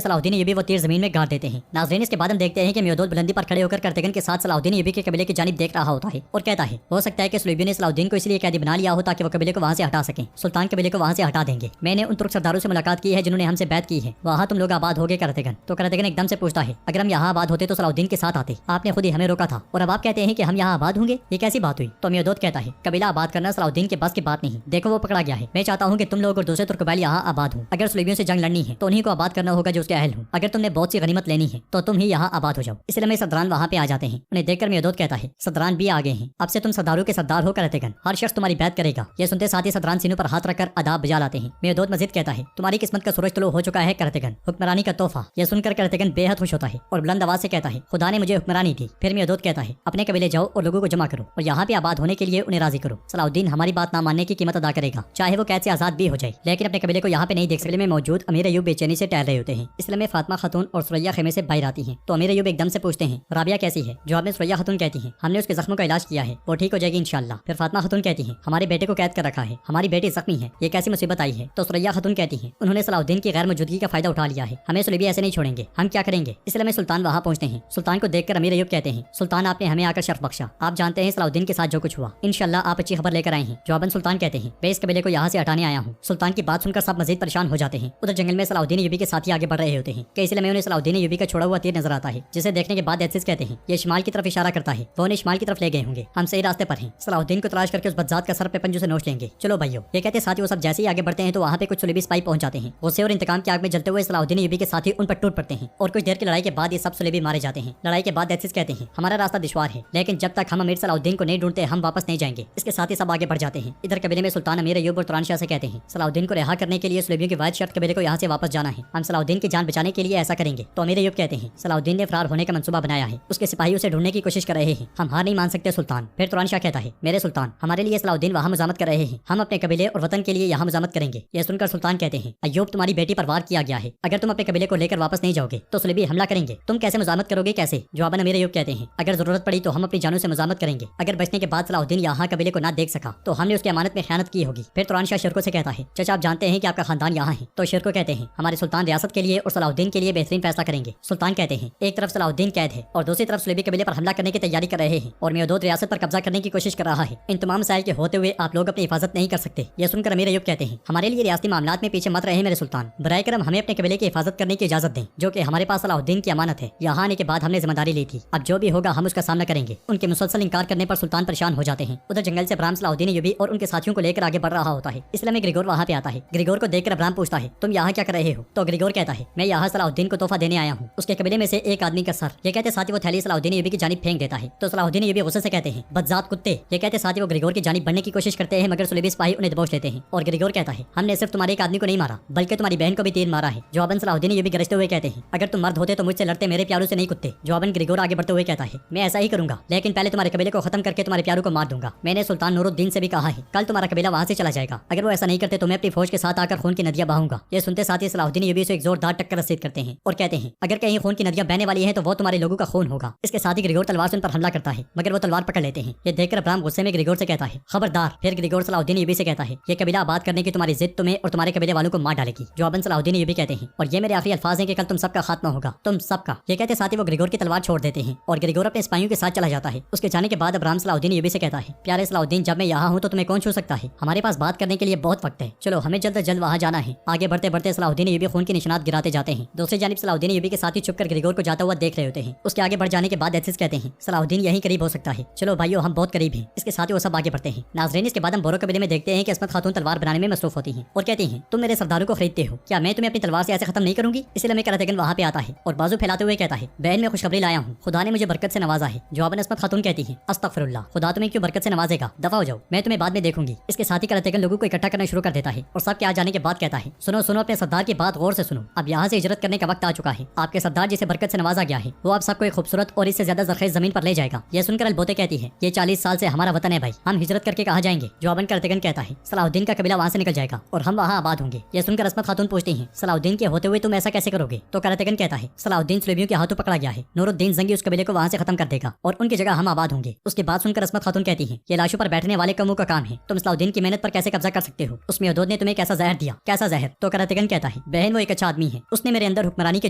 सलाहुद्दीन अय्यूबी वो तीर जमीन में गाड़ देते हैं। नाज़रीन, इसके बाद हम देखते हैं कि मेहदूद बुलंदी पर खड़े होकर कर्तगन के साथ सलाहुद्दीन अय्यूबी के कबीले की जानिब देख रहा होता है और कहता है हो सकता है कि सुलेबियों ने सलाहुद्दीन को इसलिए कैदी बना लिया हो ताकि वो कबीले को वहाँ से हटा सके। सुल्तान कबीले को वहाँ से हटा देंगे। मैंने उन तुर्क सरदारों से मुलाकात की है जिन्होंने हमसे बैत की है, वहाँ तुम लोग आबाद हो गए कर्तगन। तो कर्तगन एकदम से पूछता है अगर हम यहाँ आबाद होते तो सलाहुद्दीन के साथ आते, आपने खुद ही हमें रोका था और अब आप कहते हैं कि हम यहाँ आबाद होंगे, ये कैसी बात हुई? तो मेहदूद कहता है कबीला आबाद करना सलाहुद्दीन के बस की बात नहीं, देखो वो पकड़ा गया है। मैं चाहता हूँ कि तुम लोग और दूसरे तुर्क कबाइल यहाँ आबाद हो। अगर सुलेबियों से जंग लड़नी है तो उन्हीं को आबाद करना होगा जो उसके अहल हो। अगर तुमने बहुत सी गनीमत लेनी है तो तुम ही यहाँ आबाद हो जाओ। इसलिए में सदरान वहाँ पे आ जाते हैं। उन्हें देखकर मेहदूद कहता है सदरान भी आ गए हैं, अब से तुम सरदारों के सरदार हो कर्तगन, हर शख्स तुम्हारी बैत करेगा। ये सुनते साथ ही सदरान सीनों पर हाथ रखकर आदाब बजा लाते हैं। मेहदूद मजीद कहता है तुम्हारी किस्मत का सूरज तुलू हो चुका है कर्तगन, हुक्मरानी का तोहफा। यह सुनकर कर्तगन बेहद खुश होता है और बुलंद आवाज से कहता है खुदा ने मुझे हुक्मरानी दी। फिर मेहदूद कहता है अपने कबीले जाओ और लोगों को जमा करो और यहाँ पे आबाद होने के लिए उन्हें राजी करो। सलाहुद्दीन हमारी बात ना मानने की कीमत अदा करेगा, चाहे वो कैद से आजाद भी हो जाए, लेकिन अपने कबीले को यहाँ पे नहीं देख सकते। में मौजूद अमीर अय्यूब बेचैनी से टहल रहे होते हैं। इसलिए में फातिमा खातून और सुरैया खेमे से बाहर आती हैं। तो अमीर अय्यूब एकदम से पूछते हैं राबिया कैसी है? जवाब में सुरैया खातून कहती हैं हमने उसके जख्मों का इलाज किया है, वो ठीक हो जाएगी इंशाल्लाह। फिर फातिमा खातून कहती हैं हमारे बेटे को कैद कर रखा है, हमारी बेटी जख्मी है, ये कैसी मुसीबत आई है? तो सुरैया खातून कहती हैं उन्होंने सलाहुद्दीन की गैर मौजूदगी का फायदा उठा लिया है, हमें सुलेबी ऐसे नहीं छोड़ेंगे, हम क्या करेंगे? इसलिए में सुल्तान वहाँ पहुंचते हैं। सुल्तान को देखकर अमीर अय्यूब कहते हैं सुल्तान आपने हमें आकर शर्फ बख्शा, आप जानते हैं सलाहुद्दीन के साथ जो कुछ हुआ, इंशाल्लाह आप अच्छी खबर लेकर आए हैं। जवाबन सुल्तान कहते हैं मैं इस कबीले को यहाँ से हटाने आया हूँ। सुल्तान की बात सुनकर सब मजीद परेशान हो जाते हैं। उधर जंगल में सलाहुद्दीन अय्यूबी के साथी आगे बढ़ रहे होते हैं कि इसलिए में उन्हें सलाहुद्दीन अय्यूबी का छोड़ा हुआ तीर नजर आता है, जिसे देखने के बाद एहसिस कहते हैं ये शिमाल की तरफ इशारा करता है, वो उन्हें शिमाल की तरफ ले गए होंगे, हम सही रास्ते पर हैं। सलाहुद्दीन को तलाश करके उस बदजात का सर पे पंजों से नोच लेंगे, चलो भाइयों। ये कहते साथ ही वो सब जैसे ही आगे बढ़ते हैं तो वहाँ पे कुछ सुलेबी सिपाही पहुंच जाते हैं। गुस्से और इंतकाम की आग में जलते हुए सलाहुद्दीन अय्यूबी के साथी उन पर टूट पड़ते हैं और कुछ देर की लड़ाई के बाद ये सब सुलेबी मारे जाते हैं। लड़ाई के बाद एहसिस कहते हैं हमारा रास्ता दुश्वार है, लेकिन जब तक हम अमीर सलाहुद्दीन को नहीं ढूंढते हम वापस नहीं जाएंगे। इसके साथ ही सब आगे बढ़ जाते हैं। इधर कबीले में सुल्तान अमीर अय्यूब और तुरान शाह से कहते हैं सलाहुद्दीन को रिहा करने के लिए सुलेबियों की वाहिद शर्त कबीले को यहाँ से वापस जाना है, हम सलाहुद्दीन की जान बचाने के लिए ऐसा करेंगे। तो अमीर अय्यूब कहते हैं सलाहुद्दीन ने फरार होने का मंसूबा बनाया है, उसके सिपाही उसे ढूंढने की कोशिश कर रहे हैं, हम हार नहीं मान सकते सुल्तान। फिर तुरान शाह कहता है मेरे सुल्तान हमारे लिए सलाहुद्दीन वहाँ मजामत कर रहे हैं, हम अपने कबीले और वतन के लिए यहाँ मजामत करेंगे। यह सुनकर सुल्तान कहते हैं अय्यूब तुम्हारी बेटी पर वार किया गया है, अगर तुम अपने कबीले को लेकर वापस नहीं जाओगे तो सुलेबी हमला करेंगे, तुम कैसे मजामत करोगे कैसे? जवाबन अमीर अय्यूब कहते हैं अगर जरूरत पड़ी तो हम अपनी जानों से मजामत करेंगे, अगर बचने के बाद सलाहुद्दीन यहाँ कबीले को ना देख सका तो हमने उसकी अमानत में खयानत की होगी। फिर तुरान शाह शिरको से कहता है चाचा आप जानते हैं कि आपका खानदान यहाँ है? तो शिरको कहते हैं हमारे सुल्तान रियासत के लिए और सलाहुद्दीन के लिए बेहतरीन फैसला करेंगे। सुल्तान कहते हैं एक तरफ सलाहुद्दीन कैद है और दूसरी तरफ सुलेबी कबीले पर हमला करने की तैयारी कर रहे हैं और मेहदूद रियासत पर कब्जा करने की कोशिश कर रहा है, इन तमाम मसाइल के होते हुए आप लोग अपनी हिफाजत नहीं कर सकते। यह सुनकर अमीर अय्यूब कहते हैं हमारे लिए रियासती मामलात में पीछे मत रहे मेरे सुल्तान, बराए करम हमें अपने कबीले की हिफाजत करने की इजाजत दें, जो कि हमारे पास सलाहुद्दीन की अमानत है, यहाँ आने के बाद हमने जिम्मेदारी ली थी, अब जो भी होगा हम उसका सामना करेंगे। उनके मुसलसल इंकार करने पर सुल्तान परेशान हो जाते हैं। उधर जंगल से अब्राम सलाहुद्दीन अय्यूबी और उनके साथियों को लेकर आगे बढ़ रहा होता है। इसलिए में ग्रिगोर वहाँ पे आता है। ग्रिगोर को देखकर अब्राम पूछता है तुम यहाँ क्या कर रहे हो? तो ग्रिगोर कहता है मैं यहाँ सलाहुद्दीन को तोहफा देने आया हूँ, उसके कबीले में से एक आदमी का सर। ये कहते साथ ही वो थैली सलाहुद्दीन अय्यूबी की जानिब फेंक देता है। तो सलाहुद्दीन अय्यूबी गुस्से से कहते हैं बदजात कुत्ते। ये कहते साथ ही वो ग्रिगोर की जानिब बढ़ने की कोशिश करते हैं, मगर सुलेबी सिपाही उन्हें दबोच लेते हैं और ग्रिगोर कहता है हमने सिर्फ तुम्हारे एक आदमी को नहीं मारा बल्कि तुम्हारी बहन को भी तीर मारा है। जवाबन सलाहुद्दीन अय्यूबी गरजते हुए कहते हैं अगर तुम मर्द होते तो मुझसे लड़ते, मेरे प्यारों से नहीं कुत्ते। जवाबन ग्रिगोर आगे बढ़ते हुए कहता है मैं ऐसा ही करूंगा, लेकिन पहले तुम्हारे कबीले को खत्म करके तुम्हारे प्यारों को मार दूंगा। मैंने सुल्तान नूरुद्दीन से भी कहा है कल तुम्हारा कबीला वहाँ से चला जाएगा, अगर वो ऐसा नहीं करते तो मैं अपनी फौज के साथ आकर खून की नदियां बहाऊंगा। ये सुनते साथ ही सलाहुद्दीन अय्यूबी से एक जोरदार टक्कर रसीद करते हैं और कहते हैं अगर कहीं खून की नदियां बहने वाली है तो वो तुम्हारे लोगों का खून होगा। इसके साथ ही ग्रिगोर तलवार से उन पर हमला करता है, मगर वो तलवार पकड़ लेते हैं। ये देखकर अब्राम गुस्से में ग्रिगोर से कहता है खबरदार। फिर ग्रिगोर सलाहुद्दीन अय्यूबी से कहता है ये कबीला आबाद करने की तुम्हारी जिद तुम्हें और तुम्हारे कबीले वालों को मार डालेगी। जवाबन सलाहुद्दीन अय्यूबी कहते हैं और ये मेरे आखिरी अल्फाज हैं कि कल तुम सबका खात्मा होगा, तुम सबका। ये कहते साथ ही वो ग्रिगोर की तलवार छोड़ देते हैं और ग्रिगोर अपने सिपाहियों के साथ चला जाता है। उसके जाने के बाद अब्राम सलाहुद्दीन अय्यूबी से कहता है प्यारे सलाहुद्दीन जब मैं यहाँ हूँ तो तुम्हें कौन छू सकता है, हमारे पास बात करने के लिए बहुत वक्त है, चलो हमें जल्द से जल्द वहाँ जाना है। आगे बढ़ते बढ़ते सलाहुद्दीन अय्यूबी खून के निशानात गिराते जाते हैं। दूसरी जानिब सलाहुद्दीन अय्यूबी के साथी छुपकर ग्रिगोर को जाता हुआ देख रहे होते हैं। उसके आगे बढ़ जाने के बाद एथिस कहते हैं सलाहुद्दीन यहीं करीब हो सकता है, चलो भाइयों हम बहुत करीब हैं। इसके साथ ही वो सब आगे बढ़ते हैं। नाज़रीन इसके बाद हम बोरो कबीले में देखते हैं कि अस्मत खातून तलवार बनाने में मसरूफ होती हैं और कहती हैं तुम मेरे सरदारों को खरीदते हो, क्या मैं तुम्हें अपनी तलवार से ऐसे खत्म नहीं करूंगी? इसलिए मैं करतगन वहाँ पे आता है और बाजू फैलाते हुए कहता है बहन मैं खुशखबरी लाया हूँ, खुदा ने मुझे बरकत से नवाजा है। जवाबन अस्मत खातून कहती है अस्तगफिरुल्लाह, खुदा तुम्हें क्यों बरकत से नवाजेगा, दफा हो जाओ, मैं तुम्हें बाद में देखूंगी। इसके साथ ही करतगन लोगों को इकट्ठा करना शुरू कर देता है और सब के आ जाने के बाद कहता है सुनो सुनो अपने सरदार की बात गौर से सुनो, अब यहाँ से हिजरत करने का वक्त आ चुका है। आपके सरदार जिसे बरकत से नवाजा गया है वो आप सबको एक खूबसूरत और इससे ज्यादा जरखेज जमीन पर ले जाएगा। यह सुनकर अलबोते कहती है ये 40 साल से हमारा वतन है भाई, हम हिजरत करके कहाँ जाएंगे? जवाबन करतगन कहता है सलाहुद्दीन का कबीला वहाँ से निकल जाएगा और हम वहाँ आबाद होंगे। यह सुनकर अस्मत खातून पूछती हैं सलाहुद्दीन के होते हुए तुम ऐसा कैसे करोगे? तो करतगन कहता है सलाहुद्दीन सुलेबियों के हाथों पकड़ा गया है, नूरुद्दीन जंगी उस कबीले को वहाँ से खत्म कर देगा और उनकी जगह हम आबाद होंगे। उसके बाद सुनकर अस्मत खातून कहती है ये लाशों पर बैठने वाले कौमों का काम है, तुम सलाहुद्दीन की मेहनत पर कैसे कब्जा कर सकते हो? उस मेहदूद ने तुम्हें कैसा जहर दिया? कैसा जहर? तो करातेगन कहता है, बहन वो एक अच्छा आदमी है, उसने मेरे अंदर हुक्मरानी के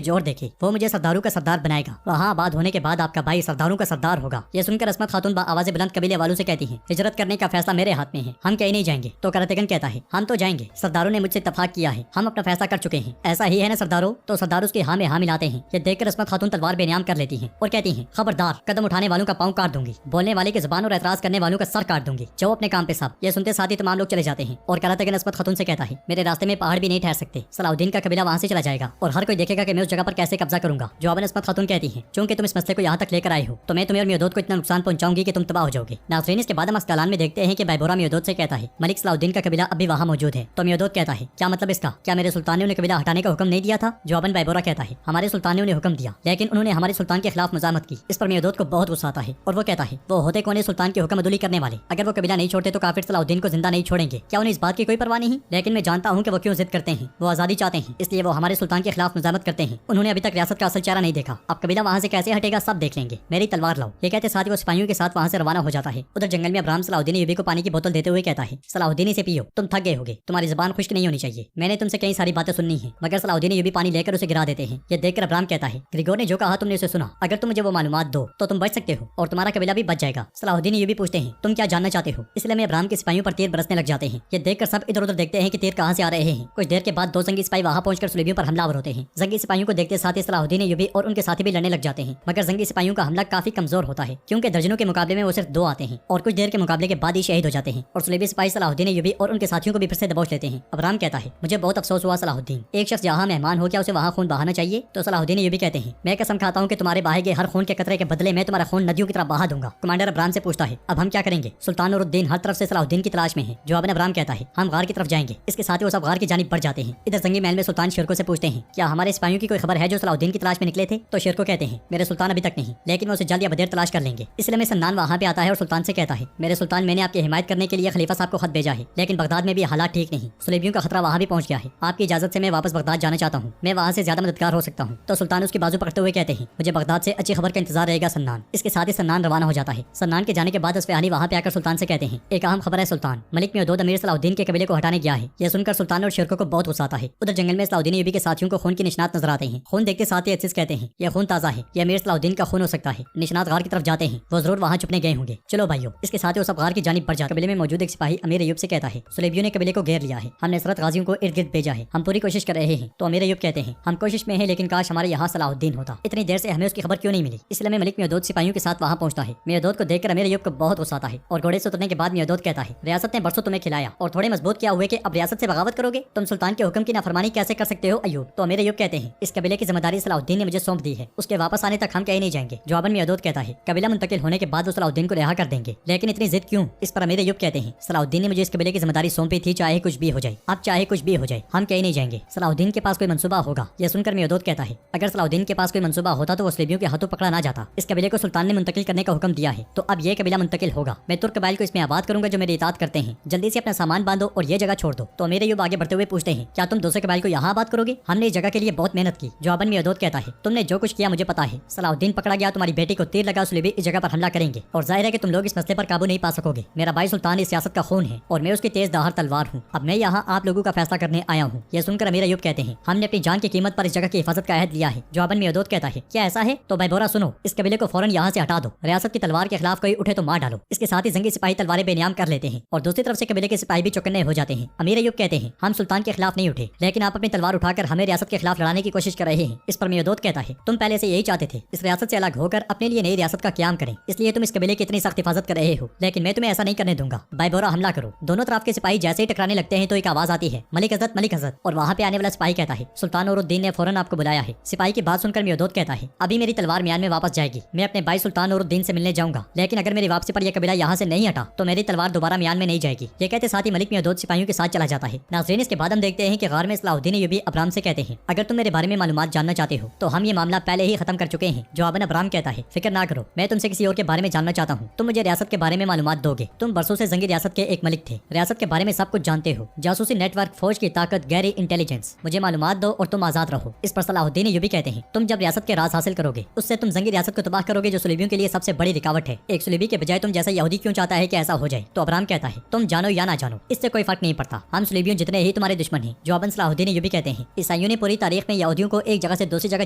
जोर देखे, वो मुझे सरदारों का सरदार बनाएगा, वहाँ आबाद होने के बाद आपका भाई सरदारों का सरदार होगा। ये सुनकर अस्मत खातून आवाज़ बुलंद कबीले वालों से कहती है, हिजरत करने का फैसला मेरे हाथ में है, हम कहीं नहीं जाएंगे। तो करातेगन कहता है, हम तो जाएंगे, सरदारों ने मुझसे इत्तेफाक किया है, हम अपना फैसला कर चुके हैं, ऐसा ही है ना सरदारों? तो सरदार उसके हाँ में हाँ मिलाते हैं। ये देखकर अस्मत खातून तलवार बेनियाम कर लेती है और कहती है, खबरदार, कदम उठाने वालों का पाँव काट दूंगी, बोलने वाले की जुबान और एतराज करने वालों का सर काट दूंगी, जाओ अपने काम पे साहब। ये सुनते साथ ही तमाम लोग चले जाते हैं और करातेगन अस्मत खातून से कहता है, मेरे रास्ते में पहाड़ भी नहीं ठहर सकते, सलाहुद्दीन का कबीला वहाँ से चला जाएगा और हर कोई देखेगा कि मैं उस जगह पर कैसे कब्जा करूंगा। जवाबन अस्मत खातून कहती है, चूंकि तुम इस मसले को यहाँ तक लेकर आए हो तो मैं तुम्हें और मेहदूद को इतना नुकसान पहुंचाऊंगी कि तुम तबाह हो जाओगे। नाज़रीन, इसके बाद हम अस्कलान में देखते हैं कि बैबोरा मेहदूद से कहता है, मलिक सलाहुद्दीन का कबीला अभी वहाँ मौजूद है। तो मेहदूद कहता है, क्या मतलब इसका? क्या मेरे सुल्तान ने उन्हें कबीला हटाने का हुक्म नहीं दिया था? जवाबन बैबोरा कहता है, हमारे सुल्तान ने उन्हें हुक्म दिया, लेकिन उन्होंने हमारे सुल्तान के खिलाफ मजामत की। इस पर मेहदूद को बहुत गुस्सा आता है और वो कहता है, वो होते कौन है सुल्तान के हुक्म अदुली करने वाले? अगर वो कबीला नहीं छोड़ते तो काफिर सलाहुद्दीन को जिंदा नहीं छोड़ेंगे, क्या उन्हें इस बात की कोई परवाह नहीं? लेकिन मैं जानता हूँ कि वो क्यों जिद करते हैं, वो आजादी चाहते हैं, इसलिए वो हमारे सुल्तान के खिलाफ मजामत करते हैं। उन्होंने अभी तक रियासत का असल चेहरा नहीं देखा, अब कबीला वहाँ से कैसे हटेगा सब देख लेंगे, मेरी तलवार लाओ। ये कहते साथ ही वो सिपाहियों के साथ वहाँ से रवाना हो जाता है। उधर जंगल में अब्राहम सलाहुद्दीन यूबी को पानी की बोतल देते हुए कहता है, सलाहुद्दीन इसे पियो, तुम थक गए होगे, तुम्हारी जुबान खुश्क नहीं होनी चाहिए, मैंने तुमसे कई सारी बातें सुननी है। मगर सलाहुद्दीन यूबी पानी लेकर उसे गिरा देते हैं। ये देखकर अब्राहम कहता है, ग्रिगोर ने जो कहा तुमने उसे सुना, अगर तुम मुझे वो मालूमात दो तो तुम बच सकते हो और तुम्हारा कबीला भी बच जाएगा। सलाहुद्दीन यूबी पूछते हैं, तुम क्या जानना चाहते हो? इसलिए में अब्राहम के सिपाहियों पर तीर बरसने लग जाते हैं। ये देखकर सब इधर उधर देखते हैं कि तीर कहाँ से आ रहे हैं। कुछ देर के बाद दो जंगी सिपाही वहाँ पहुंचकर सुलेबियों पर हमलावर होते हैं। जंगी सिपाहियों को देखते साथ ही सलाहुद्दीन यूबी और उनके साथी भी लड़ने लग जाते हैं। मगर जंगी सिपाहियों का हमला काफी कमजोर होता है, क्योंकि दर्जनों के मुकाबले में वो सिर्फ 2 आते हैं और कुछ देर के मुकाबले के बाद ही शहीद हो जाते हैं और सुलेबी सिपाही सलाहुद्दीन यूबी और उनके साथियों को भी फिर से दबोच लेते हैं। अब्राहम कहता है, मुझे बहुत अफसोस हुआ सलाहुद्दीन, एक शख्स जहाँ मेहमान हो क्या उसे वहाँ खून बहाना चाहिए? तो सलाहुद्दीन यूबी कहते हैं, मैं कसम खाता हूँ कि तुम्हारे बहाए गए हर खून के कतरे के बदले में तुम्हारा खून नदियों की तरह बहा दूंगा। कमांडर अब्राहम से पूछता है, अब हम क्या करेंगे? सुल्तान नूरुद्दीन हर तरफ से सलाहुद्दीन की तलाश में है। जवाबन अब्राहम कहता है, हम गार की तरफ जाएंगे। इसके साथ ही वो सब गार की जानिब बढ़ जाते हैं। इधर जंगी महल में सुल्तान शेरको से पूछते हैं, क्या हमारे सिपाहियों की कोई खबर है जो सलाहुद्दीन की तलाश में निकले थे? तो शेरको कहते हैं, मेरे सुल्तान अभी तक नहीं, लेकिन वो उसे जल्द या बदेर तलाश कर लेंगे। इसलिए में सन्नान वहाँ पे आता है और सुल्तान से कहता है, मेरे सुल्तान, मैंने आपकी हिमायत करने के लिए खलीफा साहब को खत भेजा है, लेकिन बगदाद में भी हालात ठीक नहीं, सुलेबियों का खतरा वहाँ भी पहुँच गया है। आपकी इजाजत से मैं वापस बगदाद जाना चाहता हूँ, मैं वहाँ से ज्यादा मददगार हो सकता हूँ। तो सुल्तान उसकी बाजू पकड़ते हुए कहते हैं, मुझे बगदाद से अच्छी खबर का इंतजार रहेगा सन्नान। इसके साथ ही सन्नान रवाना हो जाता है। सन्नान के जाने के बाद असफहानी वहाँ पे आकर सुल्तान से कहते हैं, एक अहम खबर है सुल्तान, मलिक मेहदूद अमीर सलाहुद्दीन के कबीले को हटाने गया है। यह सुनकर सुल्तान और शेरको को बहुत गुस्सा आता है। उधर जंगल में सलाहुद्दीन यूबी के साथियों को खून के निशानात नजर आते हैं। खून देखते साथ ही अजीज कहते हैं, यह खून ताजा है, यह अमीर सलाहुद्दीन का खून हो सकता है। निशानात गार की तरफ जाते हैं, वो जरूर वहाँ छुपने गए होंगे। चलो भाइयों। इसके साथ ही वो सब गार की जानिब बढ़ जाते। कबीले में मौजूद एक सिपाही अमीर अयूब से कहता है, सुलेबियों ने कबीले को घेर लिया है, हमने सरत गाजियों को इर्द गिर्द भेजा है, हम पूरी कोशिश कर रहे हैं। तो अमीर अयूब कहते हैं, हम कोशिश में हैं, लेकिन काश हमारे यहाँ सलाहुद्दीन होता, इतनी देर से हमें उसकी खबर क्यों नहीं मिली? इसलिए में मलिक मेहदूद सिपाहियों के साथ वहाँ पहुंचता है। मेहदूद को देखकर अमीर अयूब को बहुत गुस्सा आता है और घोड़े से उतरने के बाद मेहदूद कहता है, रियासत ने बरसों तुम्हें खिलाया और थोड़े मजबूत किया हुए कि अब रियासत से बगावत करोगे? तुम सुल्तान के हुक्म की नाफरमानी कैसे कर सकते हो अयूब? तो अमीर अयूब कहते हैं, इस कबीले की जिम्मेदारी सलाहुद्दीन ने मुझे सौंप दी है, उसके वापस आने तक हम कहीं नहीं जाएंगे। जवाबन मेहदूद कहता है, कबीला मुंतकिल होने के बाद वो सलाहुद्दीन को रिहा कर देंगे, लेकिन इतनी जिद क्यों? इस पर अमीर अयूब कहते हैं, सलाहुद्दीन ने मुझे इस कबीले की जिम्मेदारी सौंपी थी, चाहे कुछ भी हो जाए, अब चाहे कुछ भी हो जाए, हम कहीं नहीं जाएंगे। सलाहुद्दीन के पास कोई मंसूबा होगा। यह सुनकर मेहदूद कहता है, अगर सलाहुद्दीन के पास कोई मंसूबा होता तो वो सुलेबियों के हाथों पकड़ा ना जाता। इस कबीले को सुल्तान ने मुंतकिल करने का हुक्म दिया है, तो अब ये कबीला मुंतकिल होगा। मैं तुर्क कबाइल को इसमें आबाद करूंगा जो मेरी इताअत करते हैं। जल्दी से अपना सामान बांधो और ये जगह छोड़ दो। तो अमीर अयूब आगे बढ़ते हुए पूछते हैं, क्या तुम दूसरे कबाइल को यहाँ आबाद करोगे? हमने इस जगह के लिए बहुत मेहनत की। जवाबन मेहदूद कहता है, तुमने जो कुछ किया मुझे पता है। सलाहुद्दीन पकड़ा गया, तुम्हारी बेटी को तीर लगा, सुलेबी इस जगह पर हमला करेंगे और जाहिर है कि तुम लोग इस मसले पर काबू नहीं पा सकोगे। मेरा भाई सुल्तान इस सियासत का खून है और मैं उसकी तेज दाहर तलवार हूँ। अब मैं यहाँ आप लोगों का फैसला करने आया हूँ। यह सुनकर अमीर अयूब कहते हैं, हमने अपनी जान की कीमत पर इस जगह की हिफाजत का अहद लिया है। जवाबन मेहदूद कहता है, क्या ऐसा है? तो बैबोरा सुनो, इस कबीले को फौरन यहाँ से हटा दो, रियासत की तलवार के खिलाफ कोई उठे तो मार डालो। इसके साथ ही जंगी सिपाही तलवारें बेनियाम कर लेते हैं और दूसरी तरफ से कबीले के सिपाही भी चौकन्ने हो जाते हैं। अमीर अयूब कहते हैं, हम सुल्तान के खिलाफ नहीं उठे, लेकिन आप अपनी तलवार उठाकर हमें रियासत के खिलाफ लड़ाने की कोशिश कर रहे हैं। इस पर मेहदूद कहता है, तुम पहले से यही चाहते थे, इस रियासत से अलग होकर अपने लिए नई रियासत का क्याम करें, इसलिए तुम इस कबीले की इतनी सख्त हिफाजत कर रहे हो, लेकिन मैं तुम्हें ऐसा नहीं करने दूंगा। बैबोरा हमला करो। दोनों तरफ के सिपाही जैसे ही टकराने लगते हैं तो एक आवाज आती है, मलिक हजरत, मलिक हजरत। और वहाँ पे आने वाला सिपाही कहता है, सुल्तान नूरुद्दीन ने फौरन आपको बुलाया है। सिपाही की बात सुनकर मेहदूद कहता है, अभी मेरी तलवार म्यान में वापस जाएगी, मैं अपने भाई सुल्तान नूरुद्दीन से मिलने जाऊंगा, लेकिन अगर मेरी वापसी पर यह कबीला यहाँ से नहीं हटा तो मेरी तलवार दोबारा म्यान में नहीं जाएगी। ये कहते साथ ही मलिक मेहदूद सिपाहियों के साथ चला जाता है। नाज़रीन, इसके बाद हम देखते हैं कि गार में सलाहुद्दीन यूबी अब्राहम से कहते हैं, अगर तुम मेरे बारे में मालूमात जानना चाहते हो तो हम ये मामला पहले ही खत्म कर चुके हैं। जवाबन अब्राहम कहता है, फिक्र ना करो, मैं तुमसे किसी और के बारे में जानना चाहता हूँ, तुम मुझे रियासत के बारे में मालूमात दोगे। तुम बरसों से जंगी रियासत के एक मलिक थे, रियासत के बारे में सब कुछ जानते हो, जासूसी नेटवर्क, फौज की ताकत, गहरी इंटेलिजेंस, मुझे मालूमात दो और तुम आजाद रहो। इस पर सलाहुद्दीन यूबी कहते हैं, तुम जब रियासत के राज हासिल करोगे उससे तुम जंगी रियासत को तबाह करोगे जो सुलेबियों के लिए सबसे बड़ी रुकावट है। एक सुलेबी के बजाय तुम जैसा यहूदी क्यों चाहता है कि ऐसा हो जाए? तो अब्राहम कहता है, तुम जानो या ना जानो, लो, इससे कोई फर्क नहीं पड़ता। हम सुलेबियों जितने ही तुम्हारे दुश्मन हैं। जवाबन सलाहुद्दीन अय्यूबी कहते हैं, ईसाइयों ने पूरी तारीख में यहूदियों को एक जगह से दूसरी जगह